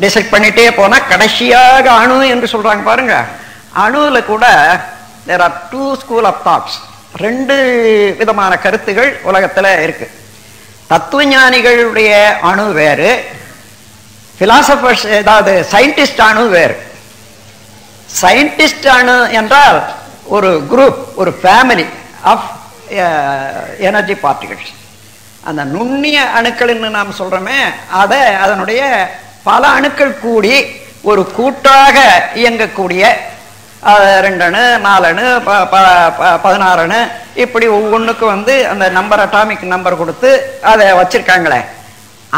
Decide பண்ணிட்டே போனா கடைசியாக அணு என்று சொல்றாங்க பாருங்க. அணுல கூட there are two school of thoughts, ரெண்டு விதமான கருத்துகள் உலகத்துல இருக்கு. தத்துவஞானிகளுடைய அணு வேறு, பிலாசபர்ஸ் ஏதாவது சயின்டிஸ்ட் அணு வேறு. சயின்டிஸ்ட் அணு என்றால் ஒரு குரூப், ஒரு ஃபேமிலி ஆஃப் எனர்ஜி பார்ட்டிகல்ஸ். அந்த நுண்ணிய அணுக்கள் நாம் சொல்றோமே, அதனுடைய பல அணுக்கள் கூடி ஒரு கூட்டாக இயங்கக்கூடிய 2 அணு 4 அணு 16 அணு இப்படி ஒவ்வொன்றுக்கு அந்த நம்பர், அட்டாமிக் நம்பர் கொடுத்து அதை வச்சிருக்காங்களே,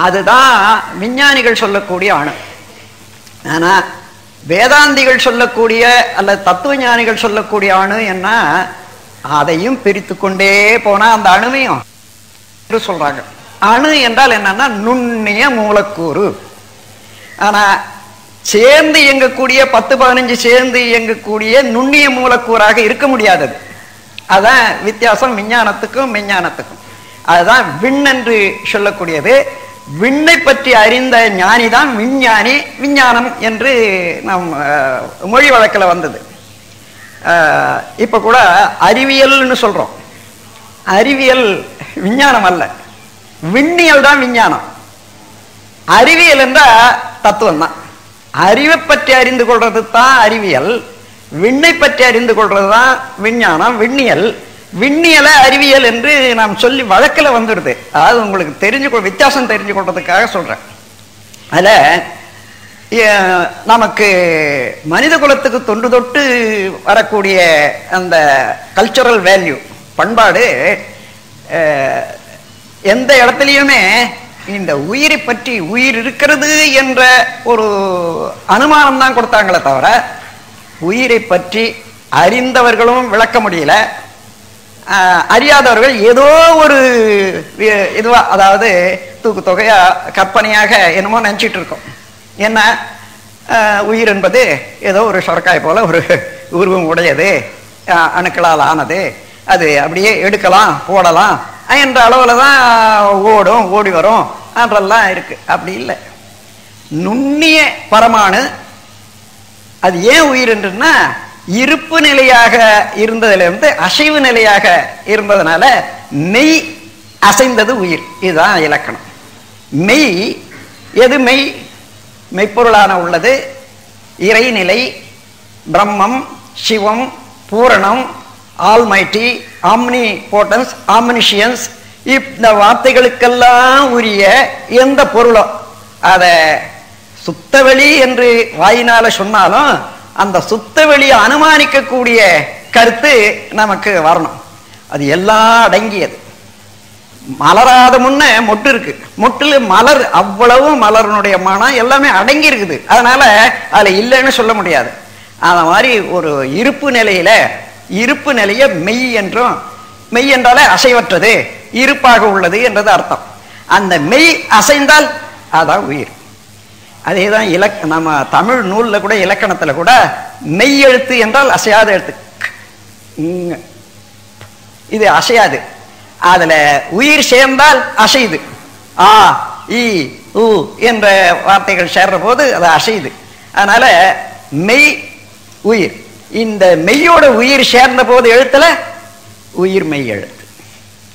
அதுதான் விஞ்ஞானிகள் சொல்லக்கூடிய அணு. ஆனா வேதாந்திகள் சொல்லக்கூடிய அல்லது தத்துவ ஞானிகள் சொல்லக்கூடிய அணு என்ன, அதையும் பிரித்து கொண்டே போனா அந்த அணுவையும் சொல்றாங்க. அணு என்றால் என்னன்னா நுண்ணிய மூலக்கூறு. ஆனா சேர்ந்து இயங்கக்கூடிய 10-15 சேர்ந்து இயங்கக்கூடிய நுண்ணிய மூலக்கூறாக இருக்க முடியாதது. அதான் வித்தியாசம் விஞ்ஞானத்துக்கும் விஞ்ஞானத்துக்கும். அதுதான் விண் என்று சொல்லக்கூடியது. விண்ணை பற்றி அறிந்த ஞானி தான் விஞ்ஞானி. விஞ்ஞானம் என்று நம் மொழி வழக்கில் வந்தது. இப்ப கூட அறிவியல்னு சொல்றோம். அறிவியல் விஞ்ஞானம் அல்ல, விண்ணியல் தான் விஞ்ஞானம். அறிவியல் என்றா தத்துவம் தான். அறிவை பற்றி அறிந்து கொள்றது தான் அறிவியல், விண்ணை பற்றி அறிந்து கொள்றது தான் விஞ்ஞானம், விண்ணியல். விண்ணியல அறிவியல் என்று நாம் சொல்லி வழக்கில் வந்துடுது. அதாவது உங்களுக்கு வித்தியாசம் தெரிஞ்சு கொள்றதுக்காக சொல்றேன். அதுல நமக்கு மனித குலத்துக்கு தொன்று தொட்டு வரக்கூடிய அந்த கல்ச்சுரல் வேல்யூ, பண்பாடு, எந்த இடத்துலையுமே இந்த உயிரை பற்றி, உயிர் இருக்கிறது என்ற ஒரு அனுமானம் தான் கொடுத்தாங்களே தவிர உயிரை பற்றி அறிந்தவர்களும் விளக்க முடியல, அறியாதவர்கள் ஏதோ ஒரு இதுவா, அதாவது தூக்கு தொகையா கற்பனையாக என்னமோ நினைச்சிட்டு இருக்கோம். என்ன, உயிர் என்பது ஏதோ ஒரு சொரக்காய் போல ஒரு உருவம் உடையது, அணுக்களால் ஆனது, அது அப்படியே எடுக்கலாம் போடலாம் என்ற அளவுல தான் ஓடும் ஓடி வரும் என்றெல்லாம் இருக்கு. அப்படி இல்லை. நுண்ணிய பரமாணு அது ஏன் உயிர் என்றுன்னா, இருப்பு நிலையாக இருந்ததிலிருந்து அசைவு நிலையாக இருந்ததுனால மெய் அசைந்தது உயிர். இதுதான் இலக்கணம். மெய் எது? மெய் மெய்ப்பொருளான உள்ளது, இறைநிலை, பிரம்மம், சிவம், பூரணம், ஆல்மைட்டி, ஆம்னி போட்டன்ஸ், ஆம்னிஷியன்ஸ், இந்த வார்த்தைகளுக்கெல்லாம் உரிய எந்த பொருளோ அத சுத்தவெளி என்று வாயினால சொன்னாலும் அந்த சுத்தவெளியை அனுமானிக்கக்கூடிய கருத்து நமக்கு வரணும். அது எல்லாம் அடங்கியது. மலராத முன்ன மொட்டு இருக்கு, மொட்டுல மலர், அவ்வளவு மலருடைய மனம் எல்லாமே அடங்கி இருக்குது. அதனால அதுல இல்லைன்னு சொல்ல முடியாது. அந்த மாதிரி ஒரு இருப்பு நிலையில, இருப்பு நிலைய மெய் என்றும், மெய் என்றாலே அசைவற்றது, இருப்பாக உள்ளது என்றது அர்த்தம். அந்த மெய் அசைந்தால் அதான் உயிர். அதேதான் நம்ம தமிழ் நூல்ல கூட, இலக்கணத்துல கூட மெய் எழுத்து என்றால் அசையாத எழுத்து, இது அசையாது. அதுல உயிர் சேர்ந்தால் அசையுது. ஆ இ உ என்ற வார்த்தைகள் சேர்ற போது அது அசையுது. அதனால மெய் உயிர். இந்த மெய்யோட உயிர் சேர்ந்த போது எழுத்துல உயிர் மெய் எழுத்து.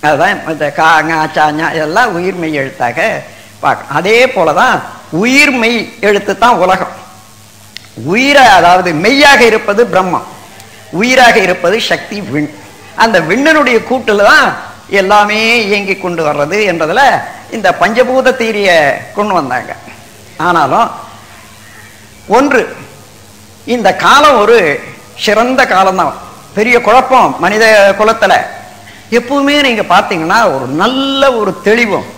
அதுதான் இந்த கா ஞா சா ஞா இதெல்லாம் உயிர் மெய் எழுத்தாக பார்க்கணும். அதே போலதான் உயிர் மெய் எழுத்து தான் உலகம். உயிரை, அதாவது மெய்யாக இருப்பது பிரம்மம், உயிராக இருப்பது சக்தி, விண். அந்த விண்ணனுடைய கூட்டுல தான் எல்லாமே இயங்கி கொண்டு வர்றது என்றதுல இந்த பஞ்சபூத தீரிய கொண்டு வந்தாங்க. ஆனாலும் ஒன்று, இந்த காலம் ஒரு சிறந்த காலம்தான். பெரிய குழப்பம் மனித குலத்துல எப்பவுமே நீங்க பார்த்தீங்கன்னா ஒரு நல்ல ஒரு தெளிவும்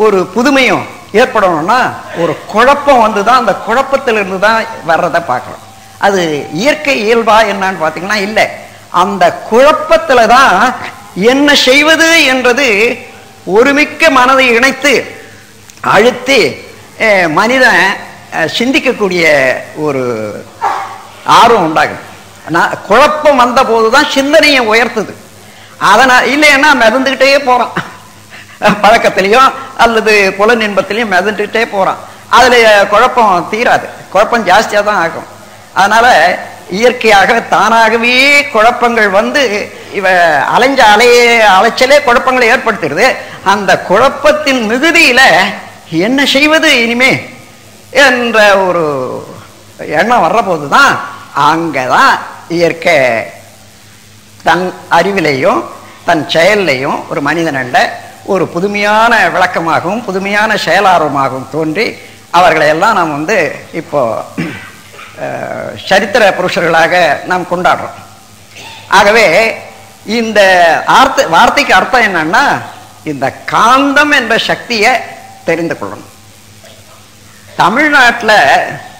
ஒரு புதுமையும் ஏற்படணும்னா ஒரு குழப்பம் வந்துதான், அந்த குழப்பத்திலிருந்து தான் வர்றதை பார்க்கலாம். அது இயற்கை இயல்பா என்னன்னு பார்த்தீங்கன்னா இல்லை. அந்த குழப்பத்துல தான் என்ன செய்வது என்றது ஒருமிக்க மனதை இணைத்து அழுத்தி மனிதன் சிந்திக்கக்கூடிய ஒரு ஆர்வம் உண்டாகும். குழப்பம் வந்த போதுதான் சிந்தனையை உயர்த்துது. அதனால் இல்லைன்னா மிதந்துகிட்டே போறான், பழக்கத்திலையும் அல்லது புலன் இன்பத்திலையும் மிதந்துகிட்டே போறான். அதுல குழப்பம் தீராது, குழப்பம் ஜாஸ்தியா தான் ஆகும். அதனால இயற்கையாக தானாகவே குழப்பங்கள் வந்து இவ அலைச்சலே குழப்பங்களை ஏற்படுத்துறது. அந்த குழப்பத்தின் மிகுதியில என்ன செய்வது இனிமே என்ற ஒரு எண்ணம் வர்ற போதுதான் அங்கதான் இயற்கை தன் அறிவிலையும் தன் செயல்லையும் ஒரு மனிதனல்ல ஒரு புதுமையான விளக்கமாகவும் புதுமையான செயலார்வமாகவும் தோன்றி அவர்களை எல்லாம் நாம் வந்து இப்போ சரித்திர புருஷர்களாக நாம் கொண்டாடுறோம். ஆகவே இந்த வார்த்தைக்கு அர்த்தம் என்னன்னா, இந்த காந்தம் என்ற சக்தியை தெரிந்து கொள்ளணும். தமிழ்நாட்டில்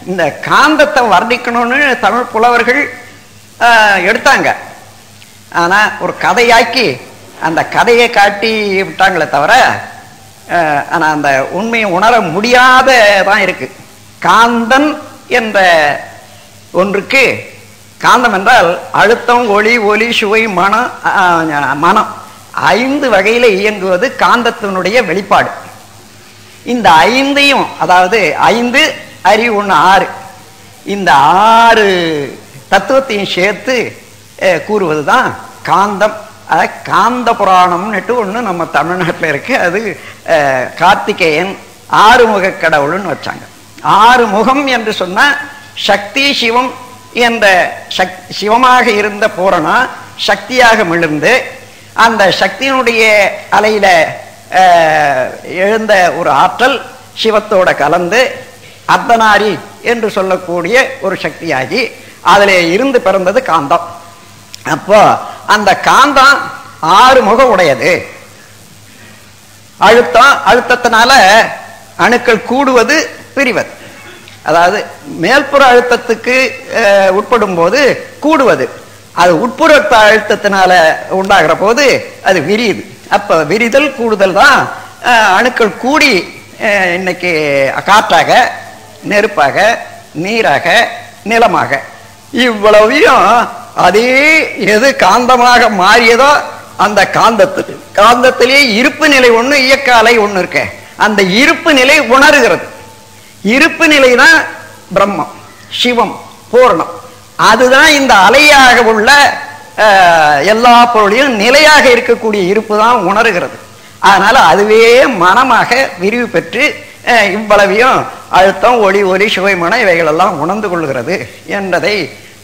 இந்த காந்தத்தை வர்ணிக்கணும்னு தமிழ் புலவர்கள் எடுத்தாங்க. ஆனா ஒரு கதையாக்கி அந்த கதையை காட்டி விட்டாங்களே தவிர ஆனா அந்த உண்மையை உணர முடியாததான் இருக்கு. காந்தன் என்ற ஒன்றுக்கு, காந்தம் என்றால் அழுத்தம், ஒளி, ஒலி, சுவை, மனம் 5 வகையில இயங்குவது காந்தத்தினுடைய வெளிப்பாடு. இந்த 5ஐயும், அதாவது 5 அறிவு 1 6, இந்த 6 தத்துவத்தையும் சேர்த்து கூறுவதுதான் காந்தம். காந்த புராணம்னுட்டு ஒண்ணு நம்ம தமிழ்நாட்டில் இருக்கு. அது கார்த்திகேயன் 6 முக கடவுள்னு வச்சாங்க. 6 முகம் என்று சொன்னா சக்தி சிவம் என்ற சிவமாக இருந்த பூரணா சக்தியாக மிளர்ந்து அந்த சக்தியினுடைய அலையில எழுந்த ஒரு ஆற்றல் சிவத்தோட கலந்து அர்த்தநாரி என்று சொல்லக்கூடிய ஒரு சக்தியாகி அதில் இருந்து பிறந்தது காந்தம். அப்போ அந்த காந்தம் 6 முகம் உடையது. அழுத்தத்தினால அணுக்கள் கூடுவது பிரிவது, அதாவது மேல்புற அழுத்தத்துக்கு உட்படும் போது கூடுவது, அது உட்புற அழுத்தத்தினால உண்டாகிற போது அது விரியுது. அப்ப விரிதல் கூடுதல் தான் அணுக்கள் கூடி இன்னைக்கு காற்றாக, நெருப்பாக, நீராக, நிலமாக இவ்வளவையும் அதே எது காந்தமாக மாறியதோ அந்த காந்தத்திலேயே இருப்பு நிலை ஒண்ணு, இயக்க அலை ஒண்ணு இருக்கு. அந்த இருப்பு நிலை உணர்கிறது. இருப்பு நிலை தான் பிரம்மம், சிவம், பூர்ணம். அதுதான் இந்த அலையாக உள்ள எல்லா பொருளையும் நிலையாக இருக்கக்கூடிய இருப்பு தான் உணர்கிறது. அதனால அதுவே மனமாக விரிவு பெற்று இவ்வளவையும் அழுத்தம், ஒளி, ஒலி, சுவை, மனம் இவைகள் எல்லாம் உணர்ந்து கொள்கிறது என்பதை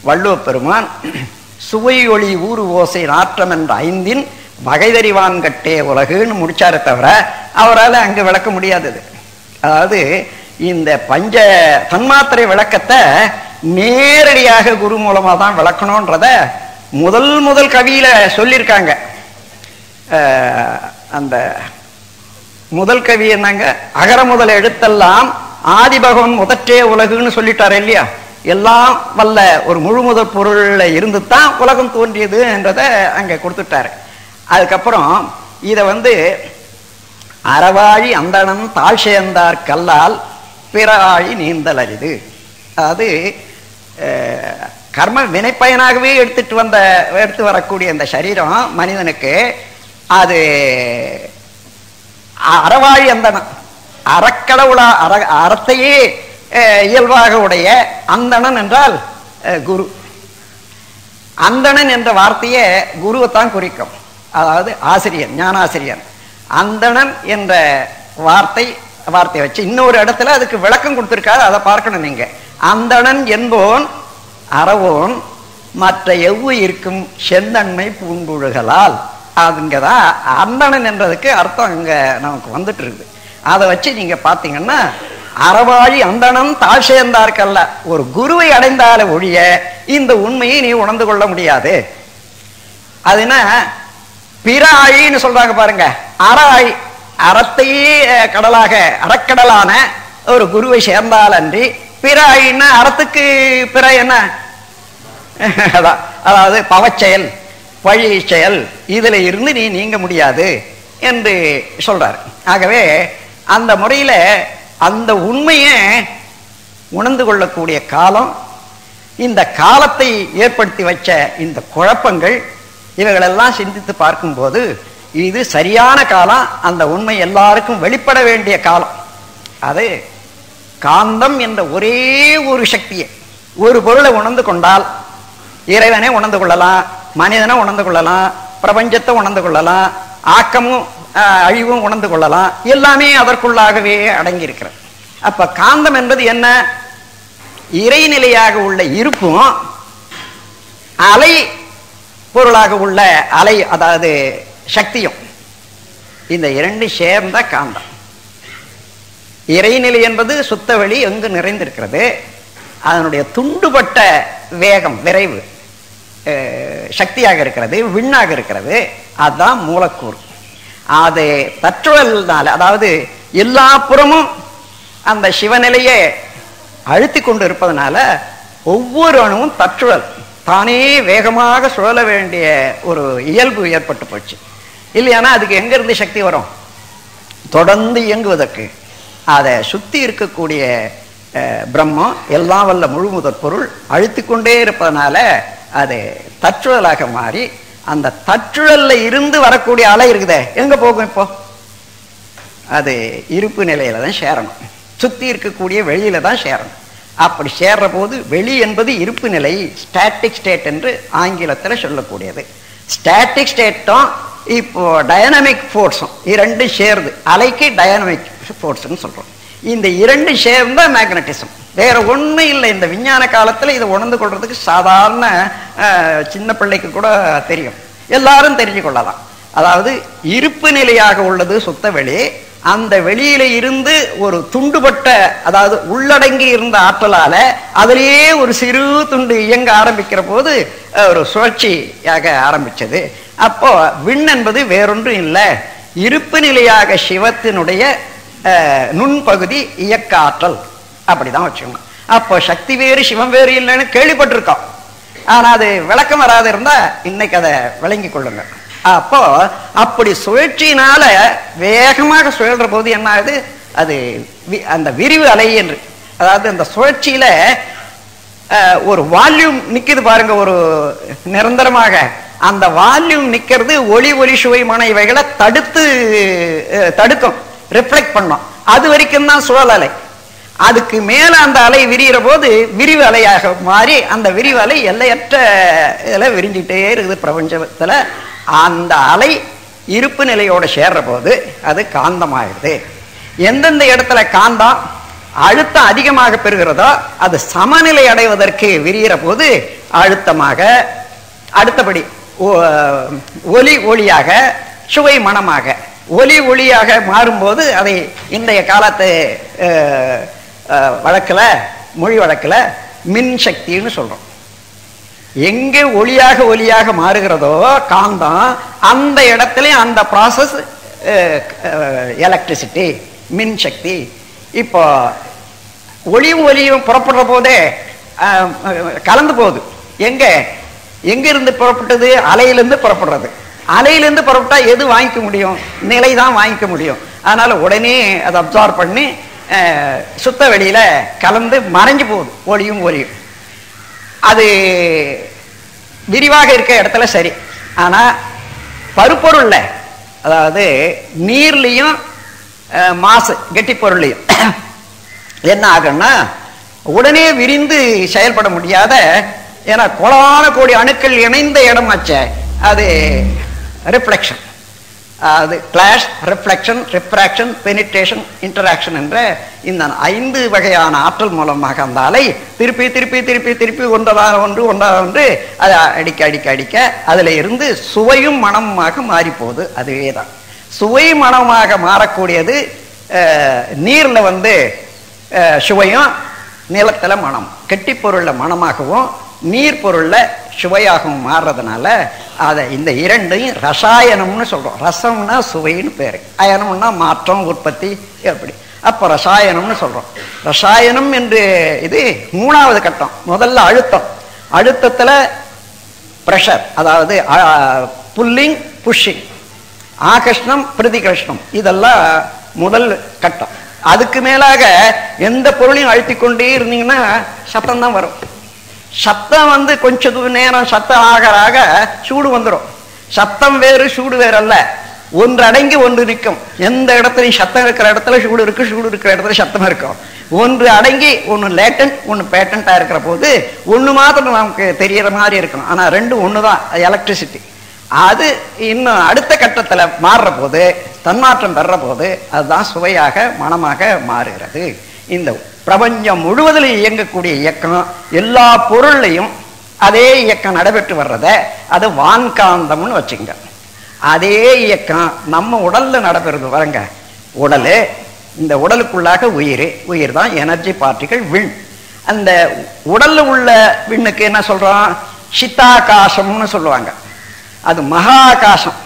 வள்ளுவ பெருமான் சுவை, ஒளி, ஊறு, ஓசை, நாற்றம் என்ற 5இன் வகைதறிவான் கட்டே உலகுன்னு முடிச்சாரே தவிர அவரால் அங்கு விளக்க முடியாதது. அதாவது இந்த பஞ்ச தன்மாத்திரை விளக்கத்தை நேரடியாக குரு மூலமா தான் விளக்கணும்ன்றத முதல் கவியில சொல்லியிருக்காங்க. அந்த முதல் கவி என்னங்க, அகர முதல் எழுத்தெல்லாம் ஆதிபகவன் முதற்றே உலகுன்னு சொல்லிட்டாரு இல்லையா. எல்லாம் வல்ல ஒரு முழு முதல் பொருள்ல இருந்து தான் உலகம் தோன்றியது என்றதை அங்க கொடுத்துட்டாரு. அதுக்கப்புறம் இத வந்து அறவாழி அந்தணன் தாழ் சேர்ந்தார் கல்லால் பிறாழி நீந்தல் அரிது. அதாவது கர்ம வினைப்பயனாகவே எடுத்து வரக்கூடிய அந்த சரீரம் மனிதனுக்கு அது அறவாழி அந்தணன், அறக்கடவுளா அறத்தையே இயல்பாக உடைய அந்தணன் என்றால் குரு. அந்தணன் என்ற வார்த்தையை குருவைத்தான் குறிக்கும், அதாவது ஆசிரியர், ஞானாசிரியர். அந்தணன் என்ற வார்த்தையை வச்சு இன்னொரு இடத்துல அதுக்கு விளக்கம் கொடுத்திருக்காரு, அதை பார்க்கணும் நீங்க. அந்தணன் என்போன் அறவோன் மற்ற இருக்கும் செந்தன்மை பூம்புழுகளால். அதுங்கதான் அந்தணன் என்றதுக்கு அர்த்தம் அங்க நமக்கு வந்துட்டு இருக்குது. அதை வச்சு நீங்க பாத்தீங்கன்னா அறவாழி அந்தணன் தாழ் சேர்ந்தார்கல்ல, ஒரு குருவை அடைந்தால ஒழிய இந்த உண்மையை நீ உணர்ந்து கொள்ள முடியாது. அதுனா பிற ஆழின்னு சொல்றாங்க பாருங்க. அறாழி, அறத்தையே கடலாக அறக்கடலான ஒரு குருவை சேர்ந்தால் அன்றி பிற ஆழின்னா அறத்துக்கு பிற என்ன, அதாவது பவச்செயல், பழி செயல், இதுல இருந்து நீ நீங்க முடியாது என்று சொல்றாரு. ஆகவே அந்த முறையில அந்த உண்மையை உணர்ந்து கொள்ளக்கூடிய காலம், இந்த காலத்தை ஏற்படுத்தி வச்ச இந்த குழப்பங்கள் இவைகளெல்லாம் சிந்தித்து பார்க்கும்போது இது சரியான காலம், அந்த உண்மை எல்லாருக்கும் வெளிப்பட வேண்டிய காலம். அது காந்தம் என்ற ஒரே ஒரு சக்தியை, ஒரு பொருளை உணர்ந்து கொண்டால் இறைவனை உணர்ந்து கொள்ளலாம், மனிதனை உணர்ந்து கொள்ளலாம், பிரபஞ்சத்தை உணர்ந்து கொள்ளலாம், ஆக்கமும் அழிவும் உணர்ந்து கொள்ளலாம். எல்லாமே அதற்குள்ளாகவே அடங்கி இருக்கிறது. அப்ப காந்தம் என்பது என்ன? இறைநிலையாக உள்ள இருப்பும் அலை பொருளாக உள்ள அலை, அதாவது சக்தியும், இந்த இரண்டு சேர்ந்த காந்தம். இறைநிலை என்பது சுத்த வெளி எங்கு நிறைந்திருக்கிறது. அதனுடைய துண்டுபட்ட வேகம், விரைவு சக்தியாக இருக்கிறது, விண்ணாக இருக்கிறது. அதுதான் மூலக்கூறு. அது தற்றுவல்னால, அதாவது எல்லா புறமும் அந்த சிவநிலையை அழுத்தி கொண்டு இருப்பதனால ஒவ்வொரு அணுவும் தற்றுவல், தானே வேகமாக சுழல வேண்டிய ஒரு இயல்பு ஏற்பட்டு போச்சு. இல்லையானா அதுக்கு எங்கிருந்து சக்தி வரும்? தொடர்ந்து இயங்குவதற்கு அதை சுத்தி இருக்கக்கூடிய பிரம்மம், எல்லாம் வல்ல முழு முதற் பொருள் அழுத்தி கொண்டே இருப்பதனால அது தற்றுழலாக மாறி, அந்த தற்றுழல்ல இருந்து வரக்கூடிய அலை இருக்குதே எங்க போகும்? இப்போ அது இருப்பு நிலையில தான் சேரணும், சுத்தி இருக்கக்கூடிய வெளியில தான் சேரணும். அப்படி சேர்ற போது வெளி என்பது இருப்பு நிலை, ஸ்டாட்டிக் ஸ்டேட் என்று ஆங்கிலத்தில் சொல்லக்கூடியது. ஸ்டாட்டிக் ஸ்டேட்டும் இப்போ டைனமிக் ஃபோர்ஸும் இரண்டும் சேர்ந்து, அலைக்கு டைனமிக் ஃபோர்ஸ்ன்னு சொல்றோம். இந்த இரண்டு சேர்ந்த மேக்னட்டிசம், வேற ஒன்றும் இல்லை. இந்த விஞ்ஞான காலத்தில் இதை உணர்ந்து கொள்றதுக்கு சாதாரண சின்ன பிள்ளைக்கு கூட தெரியும், எல்லாரும் தெரிஞ்சு கொள்ளலாம். அதாவது இருப்பு நிலையாக உள்ளது சுத்த வெளி. அந்த வெளியில இருந்து ஒரு துண்டுபட்ட, அதாவது உள்ளடங்கி இருந்த ஆற்றலால அதிலேயே ஒரு சிறு துண்டு இயங்க ஆரம்பிக்கிற போது ஒரு சுழற்சியாக ஆரம்பிச்சது. அப்போ விண் என்பது வேறொன்றும் இல்லை, இருப்பு நிலையாக சிவத்தினுடைய நுண்பகுதி இயக்க ஆற்றல், அப்படிதான் வச்சுக்கணும். அப்போ சக்தி வேறு சிவம் வேறு இல்லைன்னு கேள்விப்பட்டிருக்கோம். ஆனா அது விளக்கம் வராது இருந்தா இன்னைக்கு அதை விளங்கி கொள்ளுங்க. அப்போ அப்படி சுழற்சியினால வேகமாக சுழல்ற போது என்ன ஆகுது? அது அந்த விரிவு அலை என்று, அதாவது அந்த சுழற்சியில ஒரு வால்யூம் நிக்குது பாருங்க, ஒரு நிரந்தரமாக. அந்த வால்யூம் நிக்கிறது ஒளி ஒலி சுவை மன இவைகளை தடுக்கும், ரிஃப்ளெக்ட் பண்ணும். அது வரைக்கும் தான் சுழல் அலை. அதுக்கு மேல அந்த அலை விரிகிற போது விரிவு அலையாக மாறி, அந்த விரிவு அலை எல்லையற்ற இதில் விரிஞ்சிட்டே இருக்குது பிரபஞ்சத்துல. அந்த அலை இருப்பு நிலையோட சேர்ற போது அது காந்தமாகிடுது. எந்தெந்த இடத்துல காந்தம் அழுத்தம் அதிகமாக பெறுகிறதோ அது சமநிலை அடைவதற்கு விரிகிற போது அழுத்தமாக, அடுத்தபடி ஒலி ஒளியாக, சுவை மனமாக, ஒலி ஒளியாக மாறும்போது அதை இன்றைய காலத்து வழக்கில், மொழி வழக்கில் மின் சக்தின்னு சொல்றோம். எங்கே ஒளியாக ஒலியாக மாறுகிறதோ காந்தம், அந்த இடத்துல அந்த ப்ராசஸ் எலக்ட்ரிசிட்டி, மின் சக்தி. இப்போ ஒளியும் ஒலியும் புறப்படுற போதே கலந்து போகுது. எங்கிருந்து புறப்பட்டது? அலையிலிருந்து புறப்படுறது. அலையிலிருந்து புறப்பட்டா எது வாங்கிக்க முடியும்? நிலை தான் வாங்கிக்க முடியும். அதனால உடனே அதை அப்சார்ப் பண்ணி சுத்த வெளியில கலந்து மறைஞ்சு போகுது ஒளியும் ஒலியும். அது விரிவாக இருக்க இடத்துல சரி. ஆனா பருப்பொருள்ல, அதாவது நீர்லையும் மாசு கெட்டி பொருள்லையும் என்ன ஆகும்னா உடனே விரிந்து செயல்பட முடியாத, ஏன்னா கோடான கோடி அணுக்கள் இணைந்த இடம் ஆச்சே, அது ரிஃப்ளெக்ஷன், அது clash, reflection, refraction, penetration, interaction என்ற இந்த 5 வகையான ஆற்றல் மூலமாக அந்த அலை திருப்பி திருப்பி திருப்பி திருப்பி ஒன்றதாக ஒன்று அதை அடிக்க அடிக்க அடிக்க அதுல இருந்து சுவையும் மனமாக மாறி போகுது. அதுவே தான் சுவை மனமாக மாறக்கூடியது. நீர்ல சுவையும், நிலத்துல மனம், கெட்டி பொருள்ல மனமாகவும் நீர் பொருள்ல சுவையாகவும் மாறுறதுனால அதை இந்த இரண்டையும் ரசாயனம்னு சொல்றோம். ரசம்னா சுவைன்னு பேரு, அயனம்னா மாற்றம், உற்பத்தி, எப்படி. அப்ப ரசாயனம்னு சொல்றோம். ரசாயனம் என்று இது 3வது கட்டம். முதல்ல அழுத்தம். அழுத்தத்துல பிரஷர், அதாவது புல்லிங், புஷ்ஷிங், ஆகர்ஷணம், பிரதிகர்ஷணம், இதெல்லாம் முதல் கட்டம். அதுக்கு மேலாக எந்த பொருளையும் அழுத்தி கொண்டே இருந்தீங்கன்னா சத்தம் தான் வரும். சத்தம் கொஞ்ச நேரம் சத்தம் ஆக சூடு வந்துடும். சத்தம் வேறு சூடு வேறு அல்ல, ஒன்று அடங்கி ஒன்று நிற்கும். எந்த இடத்துலையும் சத்தம் இருக்கிற இடத்துல சூடு இருக்கு, சூடு இருக்கிற இடத்துல சத்தம் இருக்கும். ஒன்று அடங்கி ஒன்று லேட்டன்ட் ஒன்று பேட்டண்டா இருக்கிற போது ஒன்று மாத்திரம் நமக்கு தெரியற மாதிரி இருக்கும். ஆனா ரெண்டும் ஒண்ணுதான், எலக்ட்ரிசிட்டி. அது இன்னும் அடுத்த கட்டத்துல மாறுற போது, தன்மாற்றம் பெற போது அதுதான் சுவையாக மனமாக மாறுகிறது. இந்த பிரபஞ்சம் முழுவதிலும் இயங்கக்கூடிய இயக்கம், எல்லா பொருள்லையும் அதே இயக்கம் நடைபெற்று வர்றத அது வான்காந்தம்னு வச்சுங்க. அதே இயக்கம் நம்ம உடல்ல நடைபெறுது பாருங்க. உடல், இந்த உடலுக்குள்ளாக உயிர் தான் எனர்ஜி பார்ட்டிகள், விண். அந்த உடல்ல உள்ள விண்ணுக்கு என்ன சொல்றோம்? சித்தாகாசம்னு சொல்லுவாங்க. அது மகாகாசம்.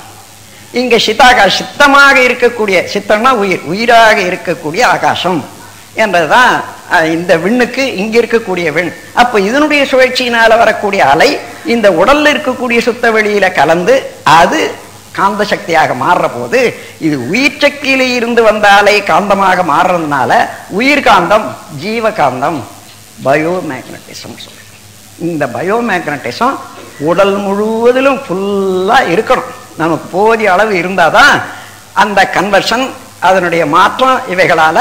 இங்க சித்தாகாசம், சித்தமாக இருக்கக்கூடிய, சித்தம்னா உயிர், உயிராக இருக்கக்கூடிய ஆகாசம் என்றதுதான் இந்த விண்ணுக்கு இங்க இருக்கக்கூடிய விண். அப்ப இதனுடைய சுழற்சியினால வரக்கூடிய அலை இந்த உடல்ல இருக்கக்கூடிய சுத்த வெளியில கலந்து அது காந்த சக்தியாக மாறுற போது, இது உயிர் சக்தியில இருந்து வந்த அலை காந்தமாக மாறுறதுனால உயிர் காந்தம், ஜீவகாந்தம், பயோமேக்னட்டிசம் சொல்றோம். இந்த பயோமேக்னட்டிசம் உடல் முழுவதிலும் ஃபுல்லா இருக்கணும். நமக்கு போதிய அளவு இருந்தாதான் அந்த கன்வர்ஷன், அதனுடைய மாற்றம் இவைகளால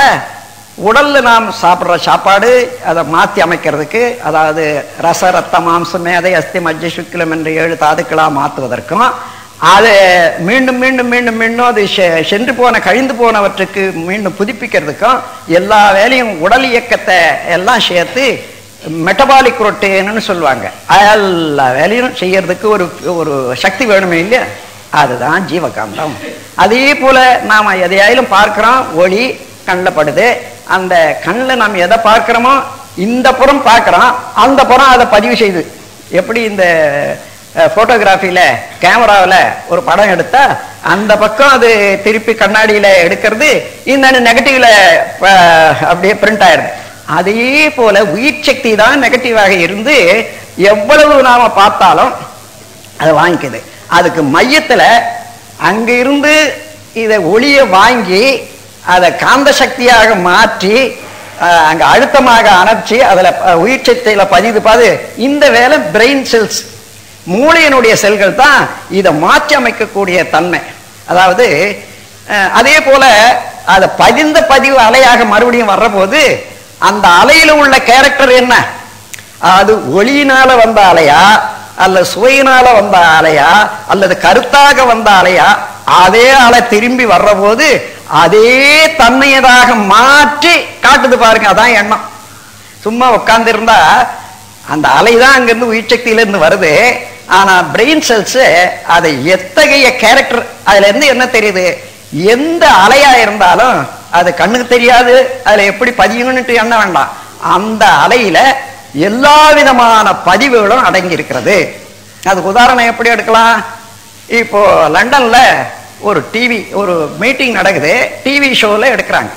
உடல்ல நாம் சாப்பிட்ற சாப்பாடு அதை மாற்றி அமைக்கிறதுக்கு, அதாவது ரச ரத்த மாம்சம் மேதை அஸ்தி மஜ்ஜ சுக்கிலம் என்ற 7 தாதுக்களா மாற்றுவதற்கும், அதை மீண்டும் மீண்டும் மீண்டும் மீண்டும் அது சென்று போன கழிந்து போனவற்றுக்கு மீண்டும் புதுப்பிக்கிறதுக்கும் எல்லா வேலையும் உடல் இயக்கத்தை எல்லாம் சேர்த்து மெட்டபாலிக் ரொட்டேன்னு சொல்லுவாங்க. எல்லா வேலையும் செய்யறதுக்கு ஒரு சக்தி வேணுமே இல்லையா? அதுதான் ஜீவகாந்தம். அதே போல நாம எதையாயிலும் பார்க்கிறோம், ஒளி கண்ணில் படுது. அந்த கண்ணில் நாம் எதை பார்க்கிறோமோ இந்த புறம் பார்க்கிறோம், அந்த புறம் அதை பதிவு செய்து. எப்படி இந்த போட்டோகிராஃபில கேமராவில் ஒரு படம் எடுத்தா அந்த பக்கம் அது திருப்பி கண்ணாடியில எடுக்கிறது, இந்த நெகட்டிவ்ல அப்படியே பிரிண்ட் ஆயிடுது. அதே போல உயிர் சக்தி தான் நெகட்டிவாக இருந்து எவ்வளவு நாம பார்த்தாலும் அதை வாங்கிக்குது. அதுக்கு மையத்துல அங்க இருந்து இதை ஒளிய வாங்கி அதை காந்த சக்தியாக மாற்றி அங்க அழுத்தமாக அணைச்சி அதுல உயிர் சக்தியில பதிவு. இந்த வேலை பிரெயின் செல்ஸ், மூளையினுடைய செல்கள் தான் இதை மாற்றி அமைக்கக்கூடிய தன்மை. அதாவது அதே போல அதை பதிந்த பதிவு அலையாக மறுபடியும் வர்ற போது அந்த அலையில உள்ள கேரக்டர் என்ன? அது ஒளியினால வந்த அலையா, அல்லது சுவையினால வந்த அலையா, அல்லது கருத்தாக வந்த அலையா, அதே அலை திரும்பி வர்ற போது அதே தன்மையதாக மாற்றி காட்டுது பாருங்க. அதான் எண்ணம். சும்மா உட்கார்ந்து இருந்தா அந்த அலைதான் அங்கிருந்து உயிர் சக்தியிலிருந்து வருது. ஆனா பிரெயின் செல்ஸ் அதை எத்தகைய கேரக்டர், அதுல இருந்து என்ன தெரியுது? எந்த அலையா இருந்தாலும் அது கண்ணுக்கு தெரியாது, அதுல எப்படி பதியும்னுட்டு எண்ண வேண்டாம். அந்த அலையில எல்லா விதமான பதிவுகளும் அடங்கி இருக்கிறது. அதுக்கு உதாரணம் எப்படி எடுக்கலாம்? இப்போ லண்டன்ல ஒரு டிவி, ஒரு மீட்டிங் நடக்குது, டிவி ஷோல எடுக்கிறாங்க.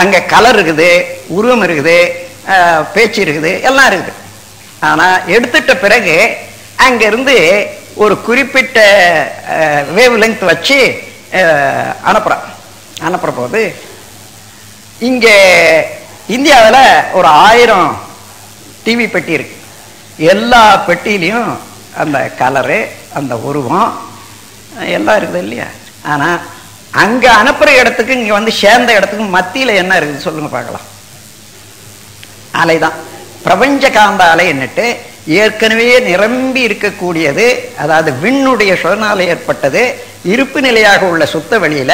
அங்க கலர் இருக்குது, உருவம் இருக்குது, பேச்சு இருக்குது, எல்லாம் இருக்குது. ஆனா எடுத்துட்ட பிறகு அங்க இருந்து ஒரு குறிப்பிட்ட வேவ் லெங்த் வச்சு அனுப்புற போது, இங்க இந்தியாவில் ஒரு 1000 டிவி பெட்டி இருக்கு. எல்லா பெட்டியிலையும் அந்த கலரு, அந்த உருவம் எல்லாம் இருக்குது இல்லையா? ஆனா அங்க அனுப்புற இடத்துக்கு இங்க வந்து சேர்ந்த இடத்துக்கு மத்தியில என்ன இருக்குது சொல்லுங்க பார்க்கலாம். அலைதான் பிரபஞ்ச காந்த அலை என்னட்டு ஏற்கனவே நிரம்பி இருக்கக்கூடியது. அதாவது விண்ணுடைய சுழனால ஏற்பட்டது, இருப்பு நிலையாக உள்ள சுத்த வெளியில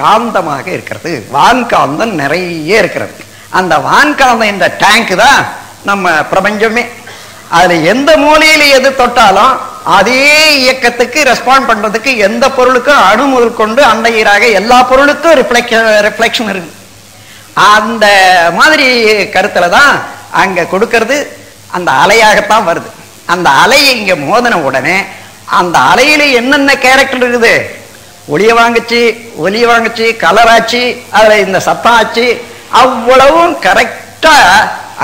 காந்தமாக இருக்கிறது. வான்காந்தம் நிறைய இருக்கிறது. அந்த வான்காந்தம் என்ற டேங்க் தான் நம்ம பிரபஞ்சமே. அதுல எந்த மூலையில எது தொட்டாலும் அதே இயக்கத்துக்கு ரெஸ்பாண்ட் பண்றதுக்கு எந்த பொருளுக்கும் அணு முதல் கொண்டு அண்டையீராக எல்லா பொருளுக்கும் ரிஃப்ளெக்ஷன் இருக்கு. அந்த மாதிரி கருத்துல தான் அங்க கொடுக்கிறது. அந்த அலையாகத்தான் வருது. அந்த அலையை இங்க மோதன உடனே அந்த அலையில என்னென்ன கேரக்டர் இருக்குது, ஒளிய வாங்குச்சு, கலர் ஆச்சு, அதுல இந்த சத்தம் ஆச்சு, அவ்வளவும் கரெக்டா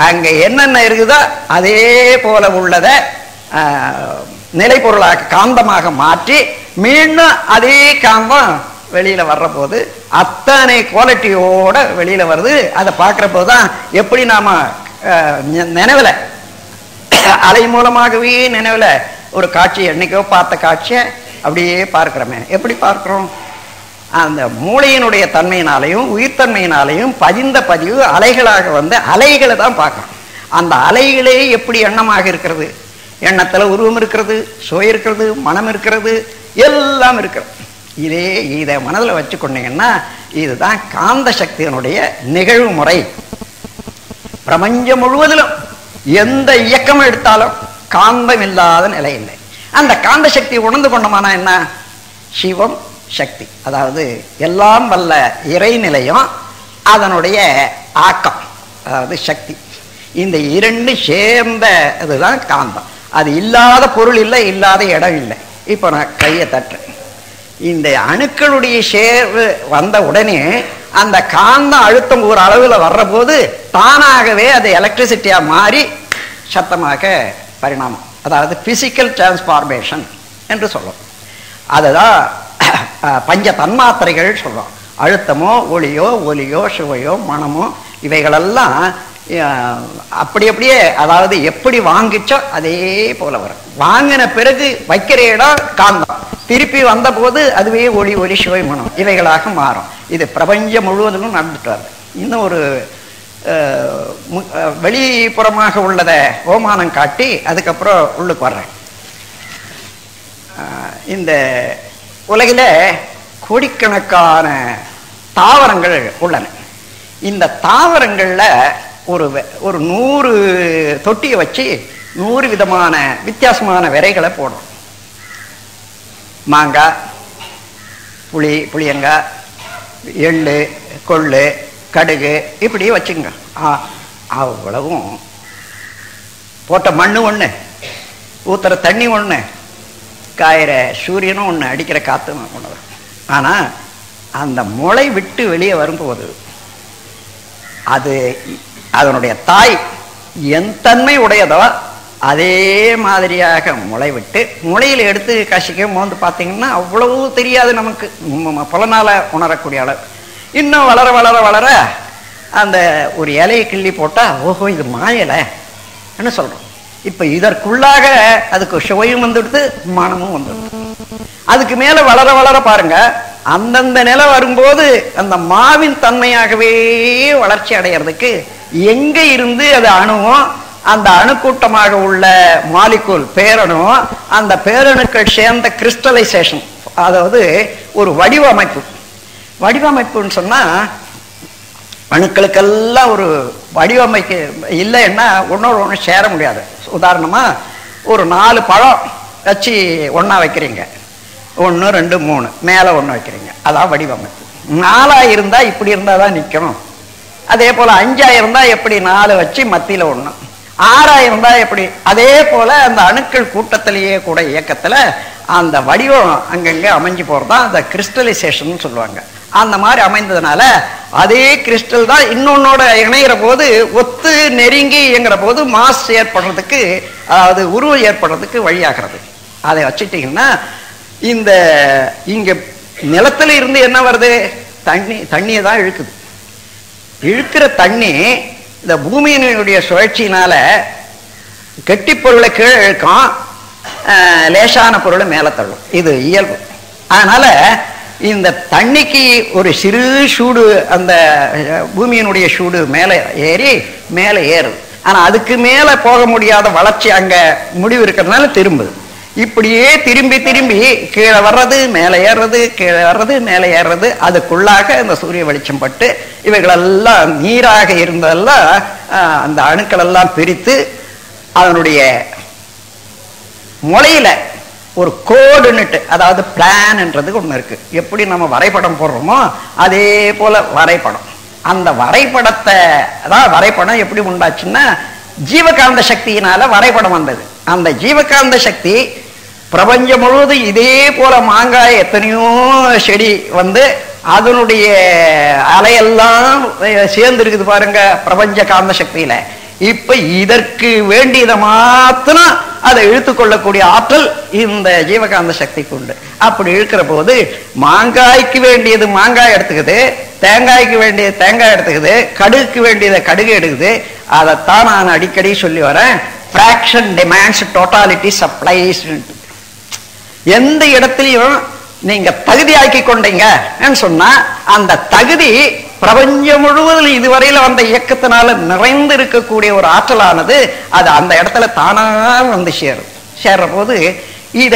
அங்க என்னென்ன இருக்குதோ அதே போல உள்ளத நிலைப்பொருளாக காந்தமாக மாற்றி மீண்டும் அதே காந்தம் வெளியில வர்ற போது அத்தனை குவாலிட்டியோட வெளியில வருது. அதை பார்க்கிற போதுதான் எப்படி நாம நினைவுல அலை மூலமாகவே நினைவுல ஒரு காட்சி, என்னைக்கோ பார்த்த காட்சியை அப்படியே பார்க்கிறோமே. எப்படி பார்க்கிறோம்? அந்த மூளையினுடைய தன்மையினாலையும் உயிர்த்தன்மையினாலையும் பதிந்த பதிவு அலைகளாக வந்து அலைகளை தான் பார்க்கணும். அந்த அலைகளே எப்படி எண்ணமாக இருக்கிறது, எண்ணத்துல உருவம் இருக்கிறது, சுவை இருக்கிறது, மனம் இருக்கிறது, எல்லாம் இருக்கிறது. இதை மனதில் வச்சுக்கொண்டீங்கன்னா இதுதான் காந்த சக்தியினுடைய நிகழ்வு முறை. பிரபஞ்சம் முழுவதிலும் எந்த இயக்கம் எடுத்தாலும் காந்தம் இல்லாத நிலை இல்லை. அந்த காந்த சக்தி உணர்ந்து கொண்டோமானா என்ன, சிவம் சக்தி, அதாவது எல்லாம் வல்ல இறைநிலையும் அதனுடைய ஆக்கம், அதாவது சக்தி, இந்த இரண்டு சேர்ந்த இதுதான் காந்தம். அது இல்லாத பொருள் இல்லை, இல்லாத இடம் இல்லை. இப்போ நான் கையை தட்டுறேன், இந்த அணுக்களுடைய சேர்வு வந்த உடனே அந்த காந்த அழுத்தம் ஒரு அளவில் வர்ற போது தானாகவே அது எலக்ட்ரிசிட்டியா மாறி சத்தமாக பரிணாமம், அதாவது பிசிக்கல் டிரான்ஸ்பார்மேஷன் என்று சொல்லும். அதுதான் பஞ்ச தன்மாத்திரைகள் சொல்றோம். அழுத்தமோ ஒளியோ ஒலியோ சுவையோ மனமோ இவைகளெல்லாம் அப்படி அப்படியே, அதாவது எப்படி வாங்கிச்சோ அதே போல வரும். வாங்கின பிறகு வைக்கிற இடம் காந்தம், திருப்பி வந்த போது அதுவே ஒளி ஒலி சுவை மனம் இவைகளாக மாறும். இது பிரபஞ்சம் முழுவதிலும் நடந்துட்டு வருது. இன்னும் ஒரு வெளிப்புறமாக உள்ளதை ஓமானம் காட்டி அதுக்கப்புறம் உள்ளுக்கு வர்றேன். இந்த உலகில கோடிக்கணக்கான தாவரங்கள் உள்ளன. இந்த தாவரங்கள்ல ஒரு 100 தொட்டியை வச்சு 100 விதமான வித்தியாசமான விரைகளை போடும். மாங்காய், புளியங்காய், எள்ளு, கொள்ளு, கடுகு, இப்படி வச்சுங்க. அவ்வளவும் போட்ட மண்ணு ஒண்ணு, ஊத்துற தண்ணி ஒண்ணு, காயிற சூரியனும் ஒண்ணு, அடிக்கிற காத்தும் ஒண்ணு. ஆனா அந்த முளை விட்டு வெளியே வரும்போது அது அதனுடைய தாய் என் தன்மை உடையதோ அதே மாதிரியாக முளை விட்டு, முளையில் எடுத்து கசிக்க மோந்து பார்த்தீங்கன்னா அவ்வளவு தெரியாது நமக்கு, புலனால உணரக்கூடிய அளவு. இன்னும் வளர வளர வளர அந்த ஒரு இலையை கிள்ளி போட்டா ஓஹோ இது மாயலை என்ன சொல்றோம். இப்ப இதற்குள்ளாக அதுக்கு சுவையும் வந்துடுது, மனமும் வந்துடுது. அதுக்கு மேல வளர வளர பாருங்க, அந்தந்த நிலை வரும்போது அந்த மாவின் தன்மையாகவே வளர்ச்சி அடைகிறதுக்கு எங்க இருந்து அது அணுவும், அந்த அணுக்கூட்டமாக உள்ள மாலிகூல் பேரணுவும், அந்த பேரணுக்கள் சேர்ந்த கிறிஸ்டலைசேஷன், அதாவது ஒரு வடிவமைப்புன்னு சொன்னா அணுக்களுக்கெல்லாம் ஒரு வடிவமைக்க இல்லைன்னா ஒன்னோட ஒன்று சேர முடியாது. உதாரணமா ஒரு 4 பழம் வச்சு ஒன்னா வைக்கிறீங்க, 1 2 3 மேல ஒண்ணு வைக்கிறீங்க, அதான் வடிவமைப்பு. 4ஆ இருந்தா இப்படி இருந்தாதான் நிக்கணும். அதே போல 5ஆ இருந்தா எப்படி 4 வச்சு மத்தியில 1, 6ஆ இருந்தா எப்படி. அதே போல அந்த அணுக்கள் கூட்டத்திலேயே கூட இயக்கத்துல அந்த வடிவம் அங்கங்க அமைஞ்சு போறதுதான் அந்த கிறிஸ்டலைசேஷன் சொல்லுவாங்க. அந்த மாதிரி அமைந்ததுனால அதே கிறிஸ்டல் தான் இன்னொன்னோட இணைகிற போது ஒத்து நெருங்கி இயங்குற போது மாஸ் ஏற்படுறதுக்கு, அதாவது உருவம் ஏற்படுறதுக்கு வழியாகிறது. அதை வச்சுட்டீங்கன்னா இந்த இங்க நிலத்துல இருந்து என்ன வருது, தண்ணியை தான் இழுக்குது. இழுக்கிற தண்ணி இந்த பூமியினுடைய சுழற்சியினால கெட்டி பொருளை கீழே இழுக்கும், லேசான பொருளை மேல தள்ளும். இது இயல்பு. அதனால இந்த தண்ணிக்கு ஒரு சிறு சூடு, அந்த பூமியினுடைய சூடு மேலே ஏறுது. ஆனா அதுக்கு மேல போக முடியாத வளர்ச்சி அங்க முடிவு இருக்கிறதுனால திரும்புது. இப்படியே திரும்பி திரும்பி கீழே வர்றது மேலே ஏறுறது, கீழே வர்றது மேலே ஏறுறது. அதுக்குள்ளாக இந்த சூரிய வெளிச்சம் பட்டு இவைகளெல்லாம் நீராக இருந்ததெல்லாம் அந்த அணுக்கள் எல்லாம் பிரித்து அதனுடைய முளையில ஒரு கோடுன்னுட்டு, அதாவது பிளான்ன்றதுக்கு ஒண்ணு இருக்கு. எப்படி நம்ம வரைபடம் போடுறோமோ அதே போல வரைபடம். அந்த வரைபடத்தை அதான் வரைபடம் எப்படி உண்டாச்சுன்னா ஜீவகாந்த சக்தியினால வரைபடம் வந்தது. அந்த ஜீவகாந்த சக்தி பிரபஞ்சம் முழுவதும் இதே போல மாங்காய் எத்தனையோ செடி வந்து அதனுடைய அலையெல்லாம் சேர்ந்து இருக்குது பாருங்க பிரபஞ்ச காந்த சக்தியில. இப்ப இதற்கு வேண்டியதை மாத்திரம் அதை இழுத்துக்கொள்ளக்கூடிய ஆற்றல் இந்த ஜீவகாந்த சக்திக்கு உண்டு. அப்படி இழுக்கிற போது மாங்காய்க்கு வேண்டியது மாங்காய் எடுத்துக்குது, தேங்காய்க்கு வேண்டியது தேங்காய் எடுத்துக்குது, கடுகுக்கு வேண்டியதை கடுகு எடுக்குது. அதைத்தான் நான் அடிக்கடி சொல்லி வரேன், ஃபிராக்ஷன் டிமாண்ட்ஸ் டோட்டாலிட்டி சப்ளைஸ். எந்த இடத்துலையும் நீங்க தகுதியாக்கி கொண்டீங்கன்னு சொன்னா அந்த தகுதி பிரபஞ்சம் முழுவதும் இதுவரையில வந்த இயக்கத்தினால நிறைந்து இருக்கக்கூடிய ஒரு ஆற்றலானது அது அந்த இடத்துல தானா வந்து சேர்ற போது இத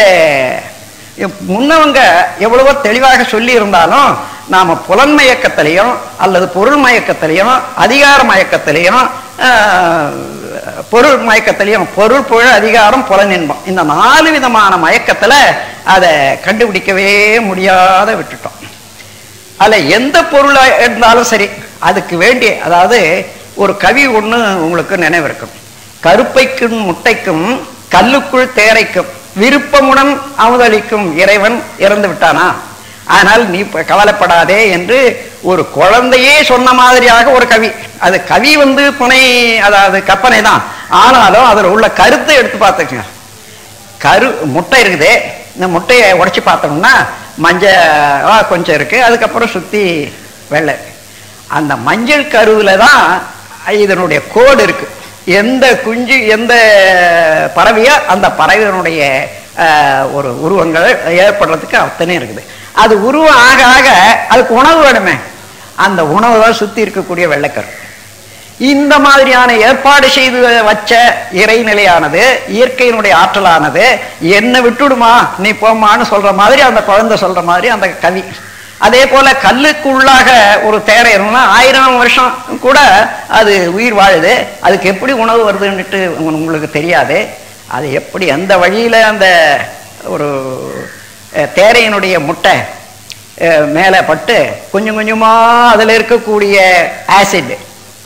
முன்னவங்க எவ்வளவோ தெளிவாக சொல்லி இருந்தாலும் நாம புலன் மயக்கத்திலையும் அல்லது பொருள் மயக்கத்திலையும் அதிகார மயக்கத்திலையும் பொருள் மயக்கத்திலையும் பொருள் புகழ் அதிகாரம் புலன் இன்பம் இந்த 4 விதமான மயக்கத்துல அதை கண்டுபிடிக்கவே முடியாத விட்டுட்டோம். அதுல எந்த பொருளா இருந்தாலும் சரி அதுக்கு வேண்டிய அதாவது ஒரு கவி ஒண்ணு உங்களுக்கு நினைவு இருக்கும். கருப்பைக்கும் முட்டைக்கும் கல்லுக்குள் தேரைக்கும் விருப்பமுடன் அமுதளிக்கும் இறைவன் இறந்து விட்டானா, ஆனால் நீ கவலைப்படாதே என்று ஒரு குழந்தையே சொன்ன மாதிரியாக ஒரு கவி. அது கவி புனை அதாவது கற்பனை தான், ஆனாலும் அதுல உள்ள கருத்தை எடுத்து பார்த்துக்கங்க. முட்டை இருக்குது, இந்த முட்டையை உடைச்சு பார்த்தோம்னா மஞ்சள் கொஞ்சம் இருக்கு, அதுக்கப்புறம் சுத்தி வெள்ளை. அந்த மஞ்சள் கருவுல தான் இதனுடைய கோடு இருக்கு. எந்த குஞ்சு எந்த பறவையோ அந்த பறவையினுடைய ஒரு உருவங்கள் ஏற்படுறதுக்கு அத்தனை இருக்குது. அது உருவம் ஆக ஆக அதுக்கு உணவு வேணுமே, அந்த உணவு தான் சுத்தி இருக்கக்கூடிய வெள்ளைக்கரு. இந்த மாதிரியான ஏற்பாடு செய்து வச்ச இறைநிலையானது இயற்கையினுடைய ஆற்றலானது என்ன விட்டுடுமா நீ போமான்னு சொல்ற மாதிரி அந்த குழந்தை சொல்ற மாதிரி அந்த கவி. அதே போல கல்லுக்குள்ளாக ஒரு தேரை இருந்தா 1000 வருஷம் கூட அது உயிர் வாழுது. அதுக்கு எப்படி உணவு வருதுன்னுட்டு உங்களுக்கு தெரியாது. அது எப்படி எந்த வழியில அந்த ஒரு தேரையினுடைய முட்டை மேலே பட்டு கொஞ்சம் கொஞ்சமா அதுல இருக்கக்கூடிய ஆசிட்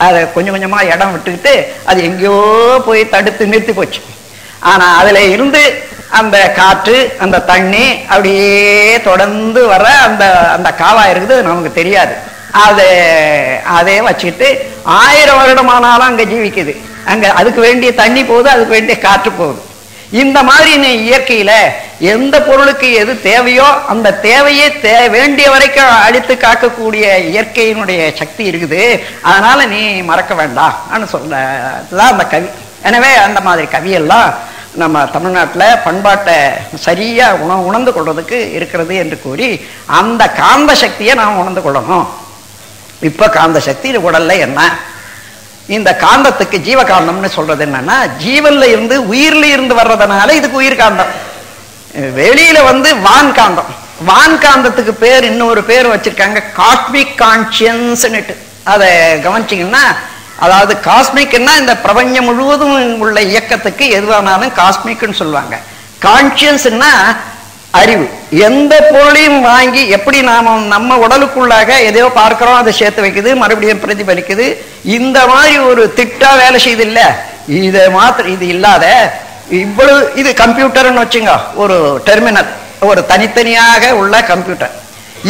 அதை கொஞ்சம் கொஞ்சமா இடம் விட்டுக்கிட்டு அது எங்கேயோ போய் தடுத்து நிறுத்தி போச்சு. ஆனா அதுல இருந்து அந்த காற்று அந்த தண்ணி அப்படியே தொடர்ந்து வர அந்த அந்த காவா இருக்குது, நமக்கு தெரியாது. அதே வச்சுக்கிட்டு 1000 வருடமானாலும் அங்க ஜீவிக்குது. அங்க அதுக்கு வேண்டிய தண்ணி போகுது, அதுக்கு வேண்டிய காற்று போகுது. இந்த மாதிரி நீ இயற்கையில எந்த பொருளுக்கு எது தேவையோ அந்த தேவையே வேண்டிய வரைக்கும் அழித்து காக்கக்கூடிய இயற்கையினுடைய சக்தி இருக்குது. அதனால நீ மறக்க வேண்டாம் சொல்லதான் அந்த கவி. எனவே அந்த மாதிரி கவியெல்லாம் நம்ம தமிழ்நாட்டில் பண்பாட்டை சரியா உணர்ந்து கொள்றதுக்கு இருக்கிறது என்று கூறி அந்த காந்த சக்தியை நாம் உணர்ந்து கொள்ளணும். இப்ப காந்த சக்தி உடல்ல என்ன, இந்த காந்தத்துக்கு ஜீவகாந்தம்னு சொல்றது என்னன்னா ஜீவன்ல இருந்து உயிர்ல இருந்து வர்றதுனால இதுக்கு உயிர் காந்தம். வெளியில வான் காந்தம். வான் காந்தத்துக்கு பேர் இன்னொரு பேர் வச்சிருக்காங்க காஸ்மிக் கான்சியன்ஸ்னுட்டு. அதை கவனிச்சிங்கன்னா அதாவது காஸ்மிக்னா இந்த பிரபஞ்சம் முழுவதும் உள்ள இயக்கத்துக்கு எதுவானாலும் காஸ்மிக்னு சொல்லுவாங்க. கான்சியன்ஸ்னா அறிவு. எந்த பொருளையும் வாங்கி எப்படி நாம நம்ம உடலுக்குள்ளாக எதையோ பார்க்கிறோம், அதை சேர்த்து வைக்குது, மறுபடியும் பிரதிபலிக்குது. இந்த மாதிரி ஒரு திட்டா வேலை செய்து இல்ல, இதை மாத்திரம் இது இல்லாத இவ்வளவு இது கம்ப்யூட்டர்னு வச்சுங்க, ஒரு டெர்மினல், ஒரு தனித்தனியாக உள்ள கம்ப்யூட்டர்.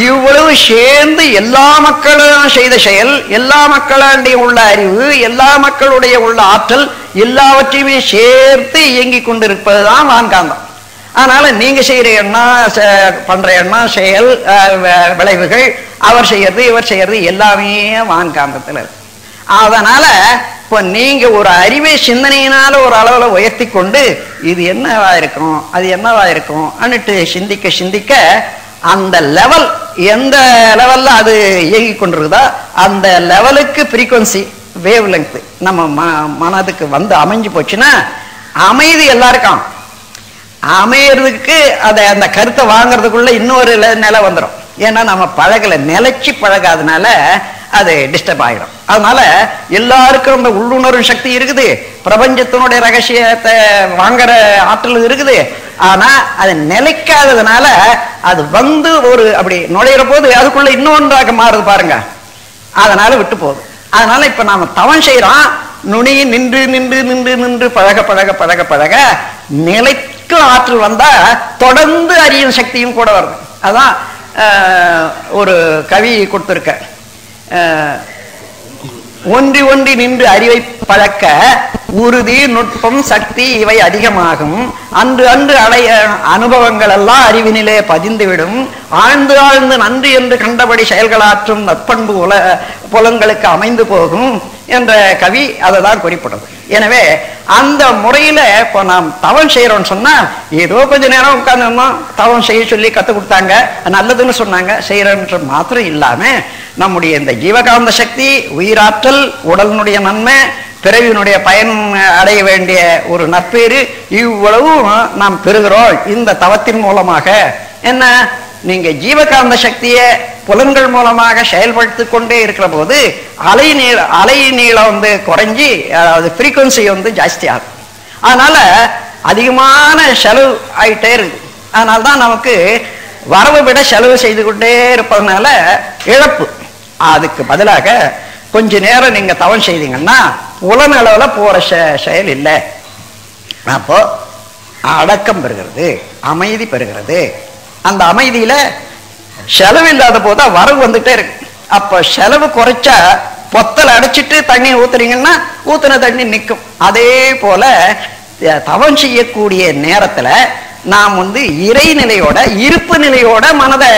இவ்வளவு சேர்ந்து எல்லா மக்களும் செய்த செயல், எல்லா மக்களுடைய உள்ள அறிவு, எல்லா மக்களுடைய உள்ள ஆற்றல் எல்லாவற்றையுமே சேர்த்து இயங்கி கொண்டிருப்பதுதான் வான்காந்தம். அதனால நீங்க செய்யற எண்ணம் பண்ற எண்ணம் செயல் விளைவுகள் அவர் செய்யறது இவர் செய்யறது எல்லாமே வான்காந்தத்துல இருக்கு. அதனால இப்ப நீங்க ஒரு அறிவை சிந்தனையினால ஒரு அளவுல உயர்த்தி கொண்டு இது என்னவா இருக்கும் அது என்னவா இருக்கும் அன்னுட்டு சிந்திக்க சிந்திக்க அந்த லெவல் எந்த லெவல்ல அது இயங்கி கொண்டிருக்குதோ அந்த லெவலுக்கு ஃப்ரீக்வன்சி வேவ் லெங்த் நம்ம மனதுக்கு அமைஞ்சு போச்சுன்னா அமைதி எல்லாருக்கும் அமையறதுக்கு அதை அந்த கருத்தை வாங்கறதுக்குள்ள இன்னொரு நிலை வந்துடும். ஏன்னா நம்ம பழகல, நிலைச்சு பழகாதனால அது டிஸ்டர்ப் ஆகிடும். அதனால எல்லாருக்கும் அந்த உள்ளுணர்வு சக்தி இருக்குது, பிரபஞ்சத்தினுடைய ரகசியத்தை வாங்குற ஆற்றல் இருக்குது. ஆனா அது நிலைக்காததுனால அது ஒரு அப்படி நுழையிற போது அதுக்குள்ள இன்னொன்றாக மாறுது பாருங்க, அதனால விட்டு போகுது. அதனால இப்ப நாம தவம் செய்யறோம், நுனி நின்று நின்று நின்று நின்று பழக பழக பழக பழக நிலைக்கு ஆற்றல் வந்தா தொடர்ந்து அறியும் சக்தியும் கூட வருது. அதான் ஒரு கவி கொடுத்திருக்க, ஒன்றி ஒன்றி நின்று அறிவை பழக்க உறுதி, நுட்பம், சக்தி இவை அதிகமாகும். அன்று அன்று அடைய அனுபவங்கள் எல்லாம் அறிவினிலே பதிந்துவிடும். ஆழ்ந்து ஆழ்ந்து நன்று என்று கண்டபடி செயல்களாற்றும் நற்பண்பு புலன்களுக்கு அமைந்து போகும் என்ற கவி அதை தான் குறிப்பிடுறது. எனவே அந்த முறையில இப்போ நாம் தவம் செய்யறோம்னு சொன்னா ஏதோ கொஞ்ச நேரம் உட்கார்ந்தோம், தவம் செய்ய சொல்லி கற்றுக் கொடுத்தாங்க, நல்லதுன்னு சொன்னாங்க, செய்யறன்ற மாத்திரம் இல்லாம நம்முடைய இந்த ஜீவகாந்த சக்தி, உயிராற்றல், உடலினுடைய நன்மை, பிறவியினுடைய பயன் அடைய வேண்டிய ஒரு நற்பேறு, இவ்வளவும் நாம் பெறுகிறோம் இந்த தவத்தின் மூலமாக. என்ன, நீங்க ஜீவகாந்த சக்தியை புலன்கள் மூலமாக செயல்படுத்தி கொண்டே இருக்கிற போது அலை நீளம் குறைஞ்சி, அதாவது ஃப்ரீக்வன்சி ஜாஸ்தி ஆகும். அதனால அதிகமான செலவு ஆயிட்டே இருக்கு. அதனால்தான் நமக்கு வரவு விட செலவு செய்து கொண்டே இருப்பதனால இழப்பு. அதுக்கு பதிலாக கொஞ்ச நேரம் நீங்க தவம் செய்தீங்கன்னா புலன் அளவுல போற செயல் இல்லை. அப்போ அடக்கம் பெறுகிறது, அமைதி பெறுகிறது. அந்த அமைதியில செலவு இல்லாத போதா வரவு வந்துட்டே இருக்கு. அப்ப செலவு குறைச்சா பொத்தல் அடைச்சிட்டு தண்ணி ஊத்துறீங்கன்னா ஊத்துன தண்ணி நிற்கும். அதே போல தவம் செய்யக்கூடிய நேரத்துல நாம் இறைநிலையோட, இருப்பு நிலையோட மனதை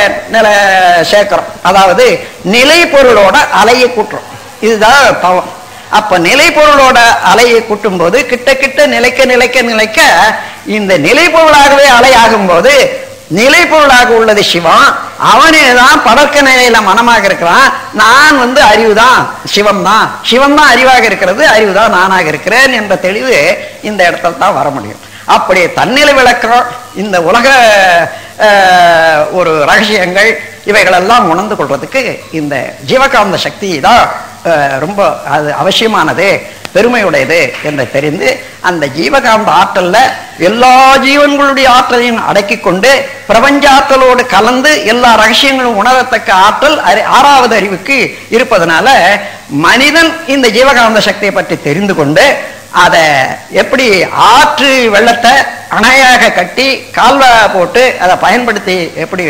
சேர்க்கிறோம். அதாவது நிலை பொருளோட அலையை கூட்டுறோம். இதுதான் தவம். அப்ப நிலை பொருளோட அலையை கூட்டும் போது கிட்ட கிட்ட நிலைக்க நிலைக்க நிலைக்க இந்த நிலை பொருளாகவே அலையாகும் போது நிலை பொருளாக உள்ளது சிவம். அவனே தான் படக்க நிலையில மனமாக இருக்கிறான். நான் அறிவுதான், சிவம் தான், சிவம் தான் அறிவாக இருக்கிறது, அறிவுதான் நானாக இருக்கிறேன் என்ற தெளிவு இந்த இடத்துல தான் வர முடியும். அப்படி தன்னிலை விளக்கிறோம். இந்த உலக ஒரு ரகசியங்கள் இவைகளெல்லாம் உணர்ந்து கொள்றதுக்கு இந்த ஜீவகாந்த சக்தி தான் ரொம்ப அது அவசியமானது, பெருமையுடையது என்று தெரிந்து அந்த ஜீவகாந்த ஆற்றல்ல எல்லா ஜீவன்களுடைய ஆற்றலையும் அடக்கி கொண்டு பிரபஞ்ச ஆற்றலோடு கலந்து எல்லா ரகசியங்களும் உணரத்தக்க ஆற்றல் ஆறாவது அறிவுக்கு இருப்பதனால மனிதன் இந்த ஜீவகாந்த சக்தியை பற்றி தெரிந்து கொண்டு அதை எப்படி ஆற்று வெள்ளத்தை அணையாக கட்டி கால்வா போட்டு அதை பயன்படுத்தி எப்படி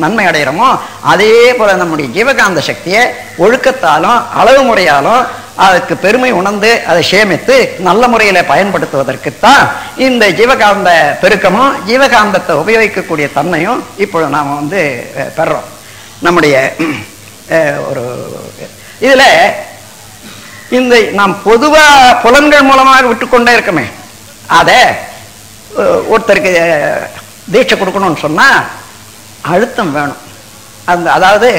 நன்மை அடைகிறோமோ அதே போல நம்முடைய ஜீவகாந்த சக்தியை ஒழுக்கத்தாலும் அளவு முறையாலும் அதுக்கு பெருமை உணர்ந்து அதை சேமித்து நல்ல முறையில பயன்படுத்துவதற்குத்தான் இந்த ஜீவகாந்த பெருக்கமும் ஜீவகாந்தத்தை உபயோகிக்கக்கூடிய தன்மையும் இப்பொழுது நாம் பெறோம். நம்முடைய ஒரு இதுல இந்த நாம் பொதுவா புலன்கள் மூலமாக விட்டுக்கொண்டே இருக்கமே, அதை ஒருத்தருக்கு தீட்சை கொடுக்கணும்னு சொன்னா அழுத்தம் வேணும். அதாவது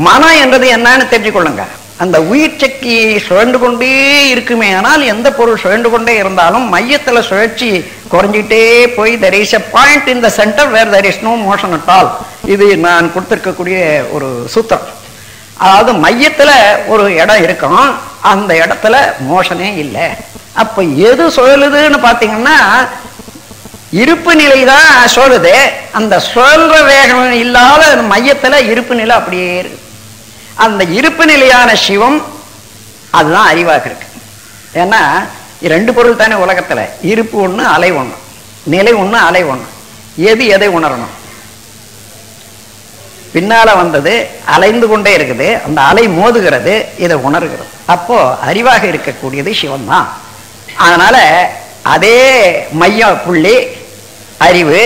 மனம் என்றது என்னன்னு தெரிஞ்சுக்கொள்ளுங்க. அந்த உயிர் சக்தி சுழண்டு கொண்டே இருக்குமே, ஆனால் எந்த பொருள் சுழண்டு கொண்டே இருந்தாலும் மையத்துல சுழற்சி குறைஞ்சிட்டே போய் there is a point in the center where there is no motion at all. இது நான் கொடுத்திருக்கக்கூடிய ஒரு சூத்திரம். அதாவது மையத்துல ஒரு இடம் இருக்கும், அந்த இடத்துல மோஷனே இல்லை. அப்ப எது சுழலுதுன்னு பாத்தீங்கன்னா இருப்பு நிலை தான் சுழலுது. அந்த சுழல்ற வேகம் இல்லாத மையத்துல இருப்பு நிலை அப்படியே இருக்கு. அந்த இருப்பு நிலையான சிவம் அதுதான் அறிவாக இருக்கு. ஏன்னா ரெண்டு பொருள் தானே உலகத்துல, இருப்பு ஒண்ணு அலை ஒண்ணு, நிலை ஒண்ணு அலை ஒண்ணு. எது எதை உணரணும்? பின்னால வந்தது அலைந்து கொண்டே இருக்குது, அந்த அலை மோதுகிறது, இதை உணர்கிறது. அப்போ அறிவாக இருக்கக்கூடியது சிவம் தான். அதனால அதே மைய புள்ளி அறிவு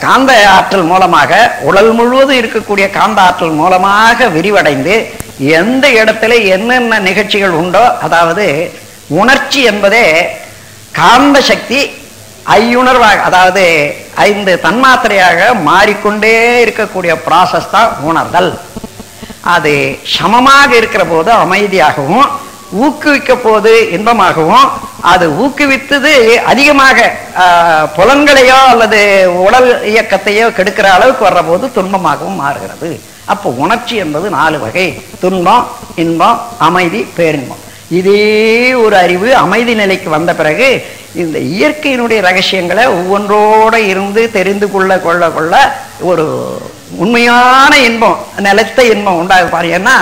காந்த ஆற்றல் மூலமாக உடல் முழுவதும் இருக்கக்கூடிய காந்த ஆற்றல் மூலமாக விரிவடைந்து எந்த இடத்துல என்னென்ன நிகழ்ச்சிகள் உண்டோ, அதாவது உணர்ச்சி என்பதே காந்த சக்தி ஐயுணர்வாக, அதாவது 5 தன்மாத்திரையாக மாறிக்கொண்டே இருக்கக்கூடிய ப்ராசஸ் தான் உணர்தல். அது சமமாக இருக்கிற போது அமைதியாகவும், ஊக்குவிக்க போது இன்பமாகவும், அது ஊக்குவித்தது அதிகமாக புலன்களையோ அல்லது உடல் இயக்கத்தையோ கெடுக்கிற அளவுக்கு வர்ற போது துன்பமாகவும் மாறுகிறது. அப்போ உணர்ச்சி என்பது 4 வகை: துன்பம், இன்பம், அமைதி, பேரின்பம். இதே ஒரு அறிவு அமைதி நிலைக்கு வந்த பிறகு இந்த இயற்கையினுடைய ரகசியங்களை ஒவ்வொன்றோட இருந்து தெரிந்து கொள்ள கொள்ள கொள்ள ஒரு உண்மையான இன்பம், நிலைத்த இன்பம் உண்டாக பாரு. ஏன்னா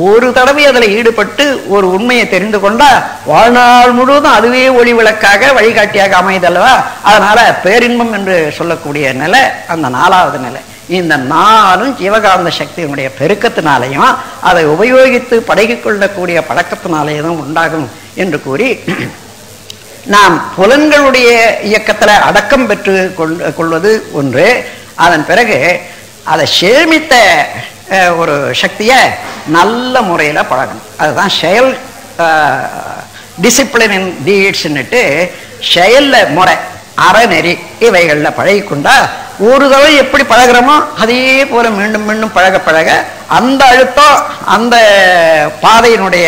ஒரு தடவை அதில் ஈடுபட்டு ஒரு உண்மையை தெரிந்து கொண்டா வாழ்நாள் முழுவதும் அதுவே ஒளி விளக்காக வழிகாட்டியாக அமைதல்லவா. அதனால பேரின்பம் என்று சொல்லக்கூடிய நிலை அந்த 4வது நிலை. இந்த 4ம் ஜீவகாந்த சக்தியினுடைய பெருக்கத்தினாலையும் அதை உபயோகித்து பழகிக் கொள்ளக்கூடிய பழக்கத்தினாலேயும் உண்டாகும் என்று கூறி நாம் புலன்களுடைய இயக்கத்தில் அடக்கம் பெற்று கொள்வது ஒன்று. அதன் பிறகு அதை சேமித்த ஒரு சக்தியை நல்ல முறையில் பழகணும். அதுதான் செயல் டிசிப்ளின் இன் டீட்ஸ்ன்னுட்டு செயல்ல முறை அறநெறி இவைகளில் பழகிக்கொண்டா ஒரு தடவை எப்படி பழகிறோமோ அதே போல மீண்டும் மீண்டும் பழக பழக அந்த அழுத்தம் அந்த பாதையினுடைய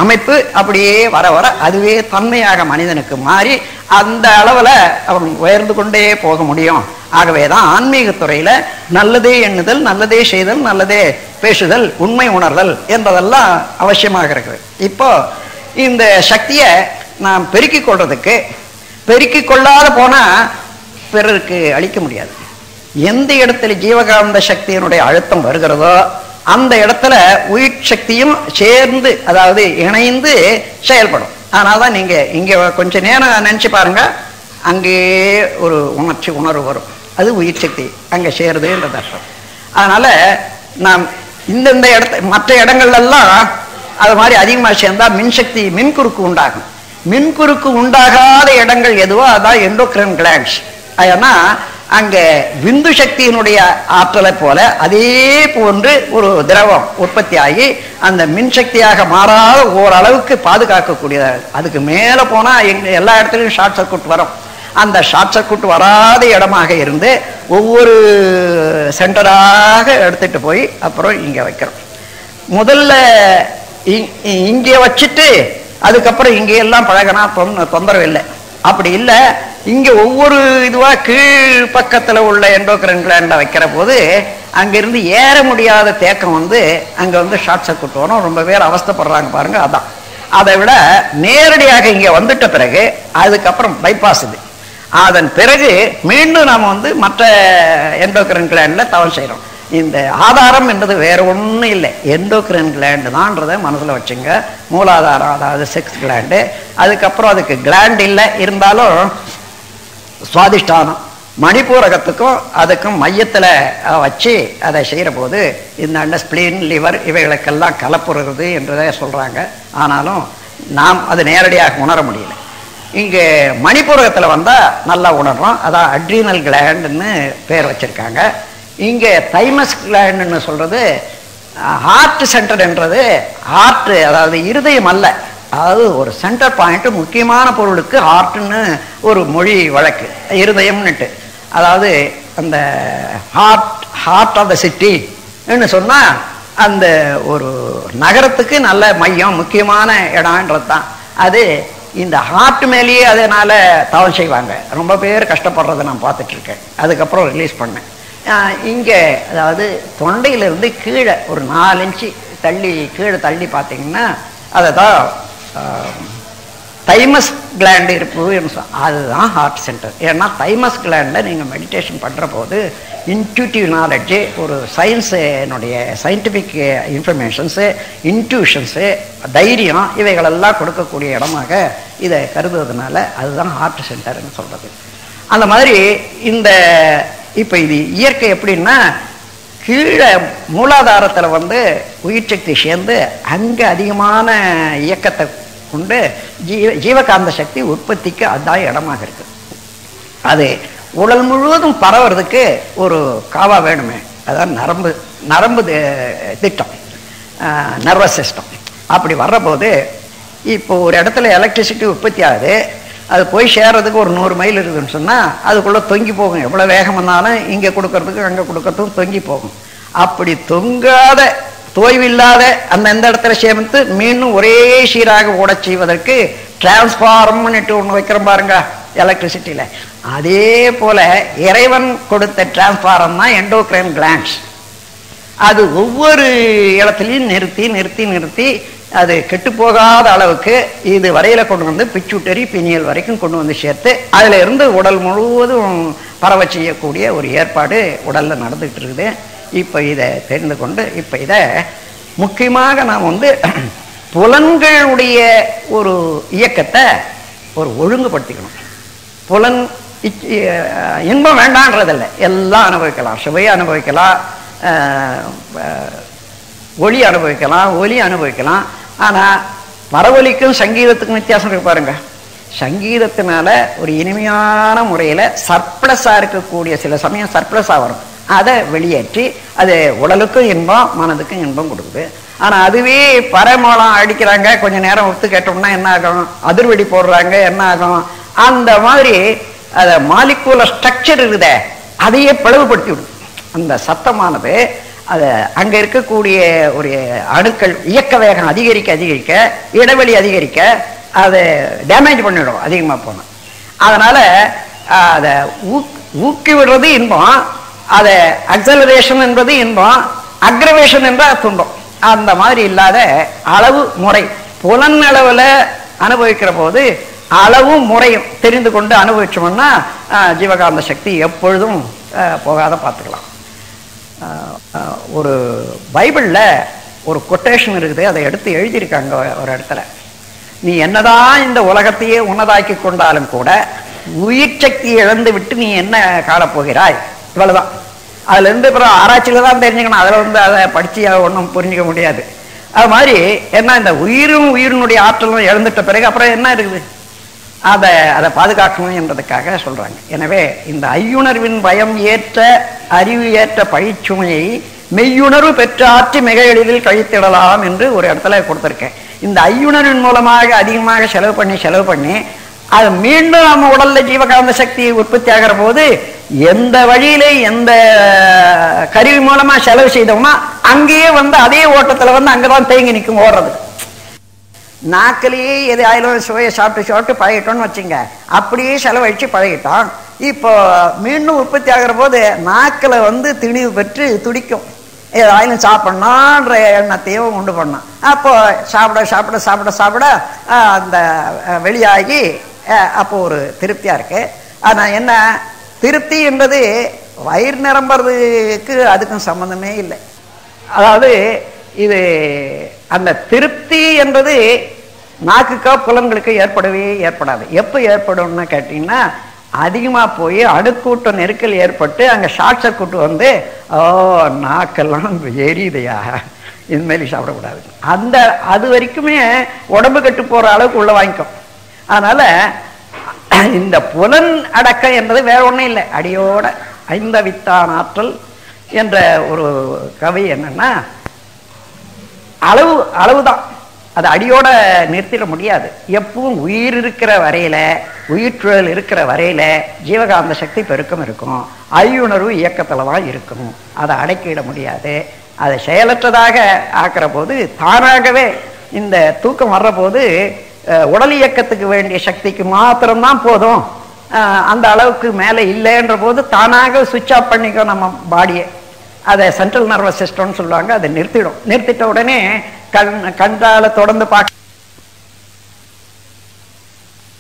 அமைப்பு அப்படியே வர வர அதுவே தன்மையாக மனிதனுக்கு மாறி அந்த அளவில் அவன் உயர்ந்து கொண்டே போக முடியும். ஆகவே தான் ஆன்மீகத்துறையில் நல்லதே எண்ணுதல், நல்லதே செய்தல், நல்லதே பேசுதல், உண்மை உணர்தல் என்பதெல்லாம் அவசியமாக இருக்குது. இப்போ இந்த சக்தியை நாம் பெருக்கிக் கொள்றதுக்கு பெருக்கிக் கொள்ளாத போனால் பிறருக்கு அளிக்க முடியாது. எந்த இடத்துல ஜீவகாந்த சக்தியினுடைய அழுத்தம் வருகிறதோ அந்த இடத்துல உயிர் சக்தியும் சேர்ந்து, அதாவது இணைந்து செயல்படும். அதனால தான் நீங்கள் இங்கே கொஞ்ச நேரம் நினச்சி பாருங்க, அங்கே ஒரு உணர்வு வரும். அது உயிர் சக்தி அங்கே சேருதுன்றது அர்த்தம். அதனால் நாம் இந்தந்த மற்ற இடங்கள்லாம் அது மாதிரி அதிகமாக சேர்ந்தால் மின்சக்தி மின்குறுக்கு உண்டாகும். மின்குறுக்கு உண்டாகாத இடங்கள் எதுவோ அதான் எண்டோக்ரைன் கிளாண்ட்ஸ். ஏன்னா அங்கே விந்து சக்தியினுடைய ஆற்றலை போல அதே போன்று ஒரு திரவம் உற்பத்தி ஆகி அந்த மின்சக்தியாக மாறாத ஓரளவுக்கு பாதுகாக்கக்கூடியது. அதுக்கு மேலே போனால் எல்லா இடத்துலையும் ஷார்ட் சர்க்யூட் வரும். அந்த ஷார்ட் சர்க்யூட் வராத இடமாக இருந்து ஒவ்வொரு சென்டராக எடுத்துட்டு போய் அப்புறம் இங்கே வைக்கிறோம். முதல்ல இங்கே வச்சுட்டு அதுக்கப்புறம் இங்கே எல்லாம் பழகினா தொந்தரவு இல்லை. அப்படி இல்லை, இங்கே ஒவ்வொரு இதுவாக கீழ் பக்கத்தில் உள்ள எண்டோக்ரைன் கிளாண்ட வைக்கிற போது அங்கேருந்து ஏற முடியாத தேக்கம் அங்கே ஷார்ட் சர்க்யூட் வரும். ரொம்ப பேர் அவஸ்தைப்படுறாங்க பாருங்க. அதான் அதை விட நேரடியாக இங்கே வந்துட்ட பிறகு அதுக்கப்புறம் பைபாஸ் இது. அதன் பிறகு மீண்டும் நாம் மற்ற எண்டோக்ரைன் கிளாண்டில் தவறு செய்கிறோம். இந்த ஆதாரம் என்பது வேற ஒன்றும் இல்லை, எண்டோக்ரைன் கிளாண்டு தான்றதை மனசில் வச்சுங்க. மூலாதாரம், அதாவது செக்ஸ் கிளாண்டு. அதுக்கப்புறம் அதுக்கு கிளாண்ட் இல்லை, இருந்தாலும் சுவாதிஷ்டானம் மணிப்பூரகத்துக்கும் அதுக்கும் மையத்தில் வச்சு அதை செய்கிற போது இந்த ஸ்பிளீன், லிவர் இவைகளுக்கெல்லாம் கலப்புறது என்றதை சொல்கிறாங்க. ஆனாலும் நாம் அது நேரடியாக உணர முடியல. இங்கே மணிப்பூரகத்தில் வந்தால் நல்லா உணர்றோம். அதான் அட்ரீனல் கிளாண்டுன்னு பேர் வச்சுருக்காங்க. இங்கே தைமஸ் கிளாண்டுன்னு சொல்கிறது ஹார்ட் சென்டர் என்றது ஹார்ட், அதாவது இருதயம் அல்ல, அதாவது ஒரு சென்டர் பாயிண்ட். முக்கியமான பொருளுக்கு ஹார்ட்னு ஒரு மொழி வழக்கு, இருதயம்னுட்டு. அதாவது அந்த ஹார்ட் ஆஃப் த சிட்டின்னு சொன்னால் அந்த ஒரு நகரத்துக்கு நல்ல மையம், முக்கியமான இடம்ன்றது தான் அது. இந்த ஹார்ட் மேலேயே அதனால் தவறு செய்வாங்க. ரொம்ப பேர் கஷ்டப்படுறதை நான் பார்த்துட்ருக்கேன். அதுக்கப்புறம் ரிலீஸ் பண்ணேன். இங்கே அதாவது தொண்டையிலிருந்து கீழே ஒரு 4 இன்ச்சு தள்ளி கீழே தள்ளி பார்த்தீங்கன்னா அதை தான் தைமஸ் கிளாண்டு இருப்பு. அதுதான் ஹார்ட் சென்டர். ஏன்னா தைமஸ் கிளாண்டில் நீங்கள் மெடிடேஷன் பண்ணுற போது இன்ட்யூட்டிவ் நாலேஜு, ஒரு சயின்ஸுனுடைய சயின்டிஃபிக் இன்ஃபர்மேஷன்ஸு, இன்ட்யூஷன்ஸு, தைரியம் இவைகளெல்லாம் கொடுக்கக்கூடிய இடமாக இதை கருதுவதனால அதுதான் ஹார்ட் சென்டர்னு சொல்கிறது. அந்த மாதிரி இந்த இப்போ இது இயற்கை எப்படின்னா கீழே மூலாதாரத்தில் உயிர் சக்தி சேர்ந்து அங்கே அதிகமான இயக்கத்தை கொண்டு ஜீவகாந்த சக்தி உற்பத்திக்கு அதுதான் இடமாக இருக்குது. அது உடல் முழுவதும் பரவுறதுக்கு ஒரு காவா வேணுமே, அதான் நரம்பு திட்டம், நர்வஸ் சிஸ்டம். அப்படி வர்றபோது இப்போ ஒரு இடத்துல எலக்ட்ரிசிட்டி உற்பத்தி ஆகுது, அது போய் சேர்றதுக்கு ஒரு 100 மைல் இருக்குதுன்னு சொன்னால் அதுக்குள்ளே தொங்கி போகும். எவ்வளோ வேகம் வந்தாலும் இங்கே கொடுக்கறதுக்கு அங்கே கொடுக்கறதுக்கும் தொங்கி போகும். அப்படி தொங்காத, தோய்வில்லாத எந்த இடத்துல சேமித்து மீண்டும் ஒரே சீராக ஓட செய்வதற்கு டிரான்ஸ்ஃபார்ம்னுட்டு ஒன்று வைக்கிறோம் பாருங்க எலக்ட்ரிசிட்டியில். அதே போல் இறைவன் கொடுத்த டிரான்ஸ்ஃபார்ம் தான் எண்டோக்ரைன் கிளாண்ட்ஸ். அது ஒவ்வொரு இடத்துலையும் நிறுத்தி நிறுத்தி நிறுத்தி அது கெட்டு போகாத அளவுக்கு இது வரையில கொண்டு பிச்சுட்டரி பினியல் வரைக்கும் கொண்டு சேர்த்து அதுல இருந்து உடல் முழுவதும் பரவ செய்யக்கூடிய ஒரு ஏற்பாடு உடல்ல நடந்துட்டு இருக்குது. இப்ப இதை தெரிந்து கொண்டு இப்ப இதை முக்கியமாக நாம் புலன்களுடைய ஒரு இயக்கத்தை ஒரு ஒழுங்குபடுத்திக்கணும். புலன் இன்பம் வேண்டான்றதில்லை, எல்லாம் அனுபவிக்கலாம். சுவையை அனுபவிக்கலாம், ஒளி அனுபவிக்கலாம், ஒலி அனுபவிக்கலாம். ஆனால் வரவொலிக்கும் சங்கீதத்துக்கும் வித்தியாசம் இருக்கு பாருங்க. சங்கீதத்தினால ஒரு இனிமையான முறையில் சர்ப்ளஸாக இருக்கக்கூடிய சில சமயம் சர்ப்ளஸாக வரும், அதை வெளியேற்றி அது உடலுக்கும் இன்பம் மனதுக்கும் இன்பம் கொடுக்குது. ஆனால் அதுவே பரமோளம் அடிக்கிறாங்க, கொஞ்ச நேரம் ஒத்து கேட்டோம்னா என்ன ஆகும், அதிர்வெடி போடுறாங்க என்ன ஆகும், அந்த மாதிரி அதை மாலிகுலர் ஸ்ட்ரக்சர் இருக்குதே அதையே பிளவுபடுத்தி விடும். அந்த சத்தமானது அது அங்கே இருக்கக்கூடிய ஒரு அணுக்கள் இயக்க வேகம் அதிகரிக்க அதிகரிக்க இடைவெளி அதிகரிக்க அதை டேமேஜ் பண்ணிவிடும் அதிகமாக போனோம். அதனால் அதை ஊக்கி விடுறது இன்பம், அதை அக்சலரேஷன் என்பது இன்பம், அக்ரவேஷன் என்றால் துன்பம். அந்த மாதிரி இல்லாத அளவு முறை புலன் அளவில் அனுபவிக்கிற போது அளவும் முறையும் தெரிந்து கொண்டு அனுபவிச்சோம்னா ஜீவகாந்த சக்தி எப்பொழுதும் போகாத பார்த்துக்கலாம். ஒரு பைபிளில் ஒரு கொட்டேஷன் இருக்குது, அதை எடுத்து எழுதியிருக்காங்க ஒரு இடத்துல. நீ என்னதான் இந்த உலகத்தையே உன்னதாக்கி கொண்டாலும் கூட உயிர் சக்தியை இழந்து விட்டு நீ என்ன காணப்போகிறாய், இவ்வளவுதான். அதுல இருந்து அப்புறம் ஆராய்ச்சியில தான் தெரிஞ்சுக்கணும், அதில் அதை படிச்சு ஒன்றும் புரிஞ்சிக்க முடியாது. அது மாதிரி என்ன, இந்த உயிரினுடைய ஆற்றலும் இழந்துட்ட பிறகு அப்புறம் என்ன இருக்குது, அதை பாதுகாக்கணும் என்றதுக்காக சொல்றாங்க. எனவே இந்த ஐயுணர்வின் பயம் ஏற்ற அறிவு ஏற்ற பழிச்சுமையை மெய்யுணர்வு பெற்ற ஆற்றி மிக எளிதில் கழித்திடலாம் என்று ஒரு இடத்துல கொடுத்துருக்கேன். இந்த ஐயுணர்வின் மூலமாக அதிகமாக செலவு பண்ணி அது மீண்டும் நம்ம உடல்ல ஜீவகாந்த சக்தி உற்பத்தி ஆகிற போது எந்த வழியில எந்த கருவி மூலமா செலவு செய்தோம்னா அங்கேயே அதே ஓட்டத்துல அங்கதான் தேங்கி நிற்கும் ஓடுறது. நாக்கிலேயே எது ஆயிலும் சுவையை சாப்பிட்டு பழகிட்டோம்னு வச்சுங்க, அப்படியே செலவழிச்சு பழகிட்டோம். இப்போ மீண்டும் உற்பத்தி ஆகிற போது நாக்கில் திணிவு பெற்று துடிக்கும், ஏதாயிலும் சாப்பிடணுன்ற எண்ணத்தையும் உண்டு பண்ணோம். அப்போ சாப்பிட அந்த வெளியாகி அப்போ ஒரு திருப்தியா இருக்கு. ஆனா என்ன, திருப்தி என்பது வயிறு நிரம்புறதுக்கு அதுக்கும் சம்பந்தமே இல்லை. அதாவது இது அந்த திருப்தி என்பது நாக்குக்கோ புலன்களுக்கு ஏற்படாது. எப்போ ஏற்படும்னு கேட்டீங்கன்னா, அதிகமா போய் அணுக்கூட்ட நெருக்கல் ஏற்பட்டு அங்க ஷார்ட் சர்க்யூட் நாக்கெல்லாம் எரியுதையா, இனிமேல் சாப்பிடக்கூடாது, அது வரைக்குமே உடம்பு கட்டு போற அளவுக்கு உள்ள வாங்கிக்கும். அதனால இந்த புலன் அடக்கம் என்பது வேற ஒண்ணும் இல்லை, அடியோட ஐந்தவித்தான் ஆற்றல் என்ற ஒரு கவி என்னன்னா, அளவுதான், அது அடியோட நிறுத்திட முடியாது. எப்பவும் உயிர் இருக்கிற வரையில, உயிர்ச்சூழல் இருக்கிற வரையில ஜீவகாந்த சக்தி பெருக்கம் இருக்கும், ஐயுணர்வு இயக்கத்துல தான் இருக்கும், அதை அடக்கிட முடியாது. அதை செயலற்றதாக ஆக்கிற போது தானாகவே இந்த தூக்கம் வர்ற போது உடல் இயக்கத்துக்கு வேண்டிய சக்திக்கு மாத்திரம்தான் போதும், அந்த அளவுக்கு மேலே இல்லைன்ற போது தானாக சுவிட்ச் ஆஃப் பண்ணிக்கும் நம்ம பாடியை. அதை சென்ட்ரல் நர்வஸ் சிஸ்டம்னு சொல்லுவாங்க, அதை நிறுத்திட்ட உடனே கண்டால தொடர்ந்து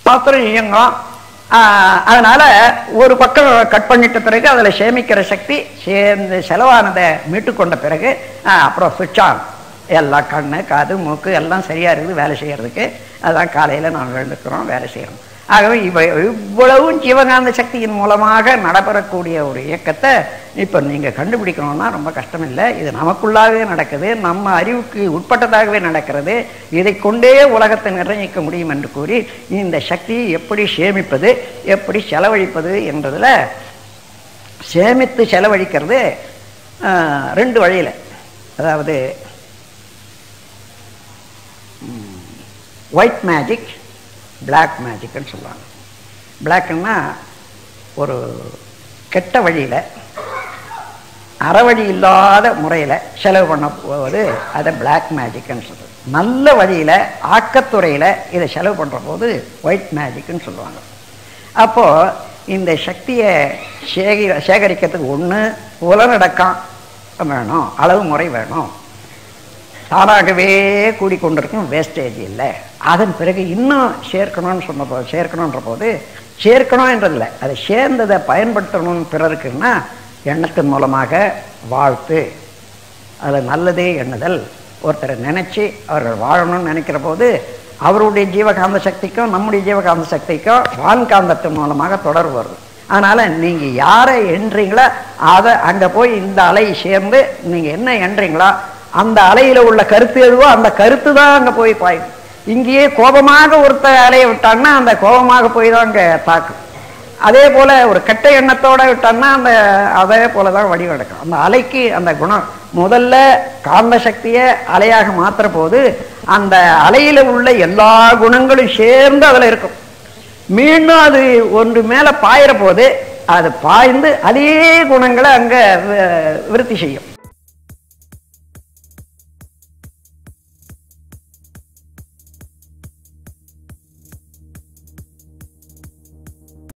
மாத்திரம் இயங்கும். அதனால ஒரு பக்கம் கட் பண்ணிட்ட பிறகு அதில் சேமிக்கிற சக்தி சேர்ந்து செலவானதை மீட்டு கொண்ட பிறகு அப்புறம் சுவிட்ச் ஆன், எல்லாம் கண்ணு காது மூக்கு எல்லாம் சரியா இருக்குது வேலை செய்யறதுக்கு. அதான் காலையில் நாம் எழுந்துக்கிறோம், வேலை செய்யறோம். ஆகவே இவ்வளவும் ஜீவகாந்த சக்தியின் மூலமாக நடைபெறக்கூடிய ஒரு இயக்கத்தை இப்போ நீங்கள் கண்டுபிடிக்கணும்னா ரொம்ப கஷ்டம் இல்லை. இது நமக்குள்ளாகவே நடக்குது, நம்ம அறிவுக்கு உட்பட்டதாகவே நடக்கிறது. இதை கொண்டே உலகத்தை நிர்ணயிக்க முடியும் என்று கூறி இந்த சக்தியை எப்படி சேமிப்பது, எப்படி செலவழிப்பது என்றதில் சேமித்து செலவழிக்கிறது ரெண்டு வழியில். அதாவது ஒயிட் மேஜிக், பிளாக் மேஜிக்னு சொல்லுவாங்க. பிளாக்னா ஒரு கெட்ட வழியில், அறவழி இல்லாத முறையில் செலவு பண்ண போவது அதை பிளாக் மேஜிக்னு சொல்கிறது. நல்ல வழியில் ஆக்கத்துறையில் இதை செலவு பண்ணுற போது ஒயிட் மேஜிக்னு சொல்லுவாங்க. அப்போது இந்த சக்தியை சேகரிக்கிறதுக்கு ஒன்று புலனடக்கம் வேணும், அளவு முறை வேணும், தானாகவே கூடிக்கொண்டிருக்கும், வேஸ்டேஜ் இல்லை. அதன் பிறகு இன்னும் சேர்க்கணுன்ற போது சேர்க்கணும் என்றதில்லை, அதை சேர்ந்ததை பயன்படுத்தணும் பிறருக்குன்னா எண்ணத்தின் மூலமாக வாழ்த்து, அதில் நல்லதே எண்ணுதல். ஒருத்தரை நினைச்சு அவர்கள் வாழணும்னு நினைக்கிற போது அவருடைய ஜீவகாந்த சக்திக்கும் நம்முடைய ஜீவகாந்த சக்திக்கும் வான்காந்தத்தின் மூலமாக தொடர்பு வருது. அதனால நீங்க யாரை எண்றீங்களோ அதை அங்க போய் இந்த அலை சேர்ந்து நீங்க என்ன எண்றீங்களோ அந்த அலையில உள்ள கருத்து எதுவோ அந்த கருத்து தான் அங்க போய் பாயும். இங்கேயே கோபமாக ஒருத்த அலைய விட்டான்னா அந்த கோபமாக போய் தான் அங்கே தாக்கும். அதே போல ஒரு கெட்ட எண்ணத்தோட விட்டான்னா அந்த அதே போலதான் வடிவெடுக்கும். அந்த அலைக்கு அந்த குணம் முதல்ல காந்த சக்தியை அலையாக மாத்துற போது அந்த அலையில உள்ள எல்லா குணங்களும் சேர்ந்து அதுல இருக்கும். மீண்டும் அது ஒன்று மேல பாயிற போது அது பாய்ந்து அதே குணங்களை அங்க விருத்தி செய்யும்.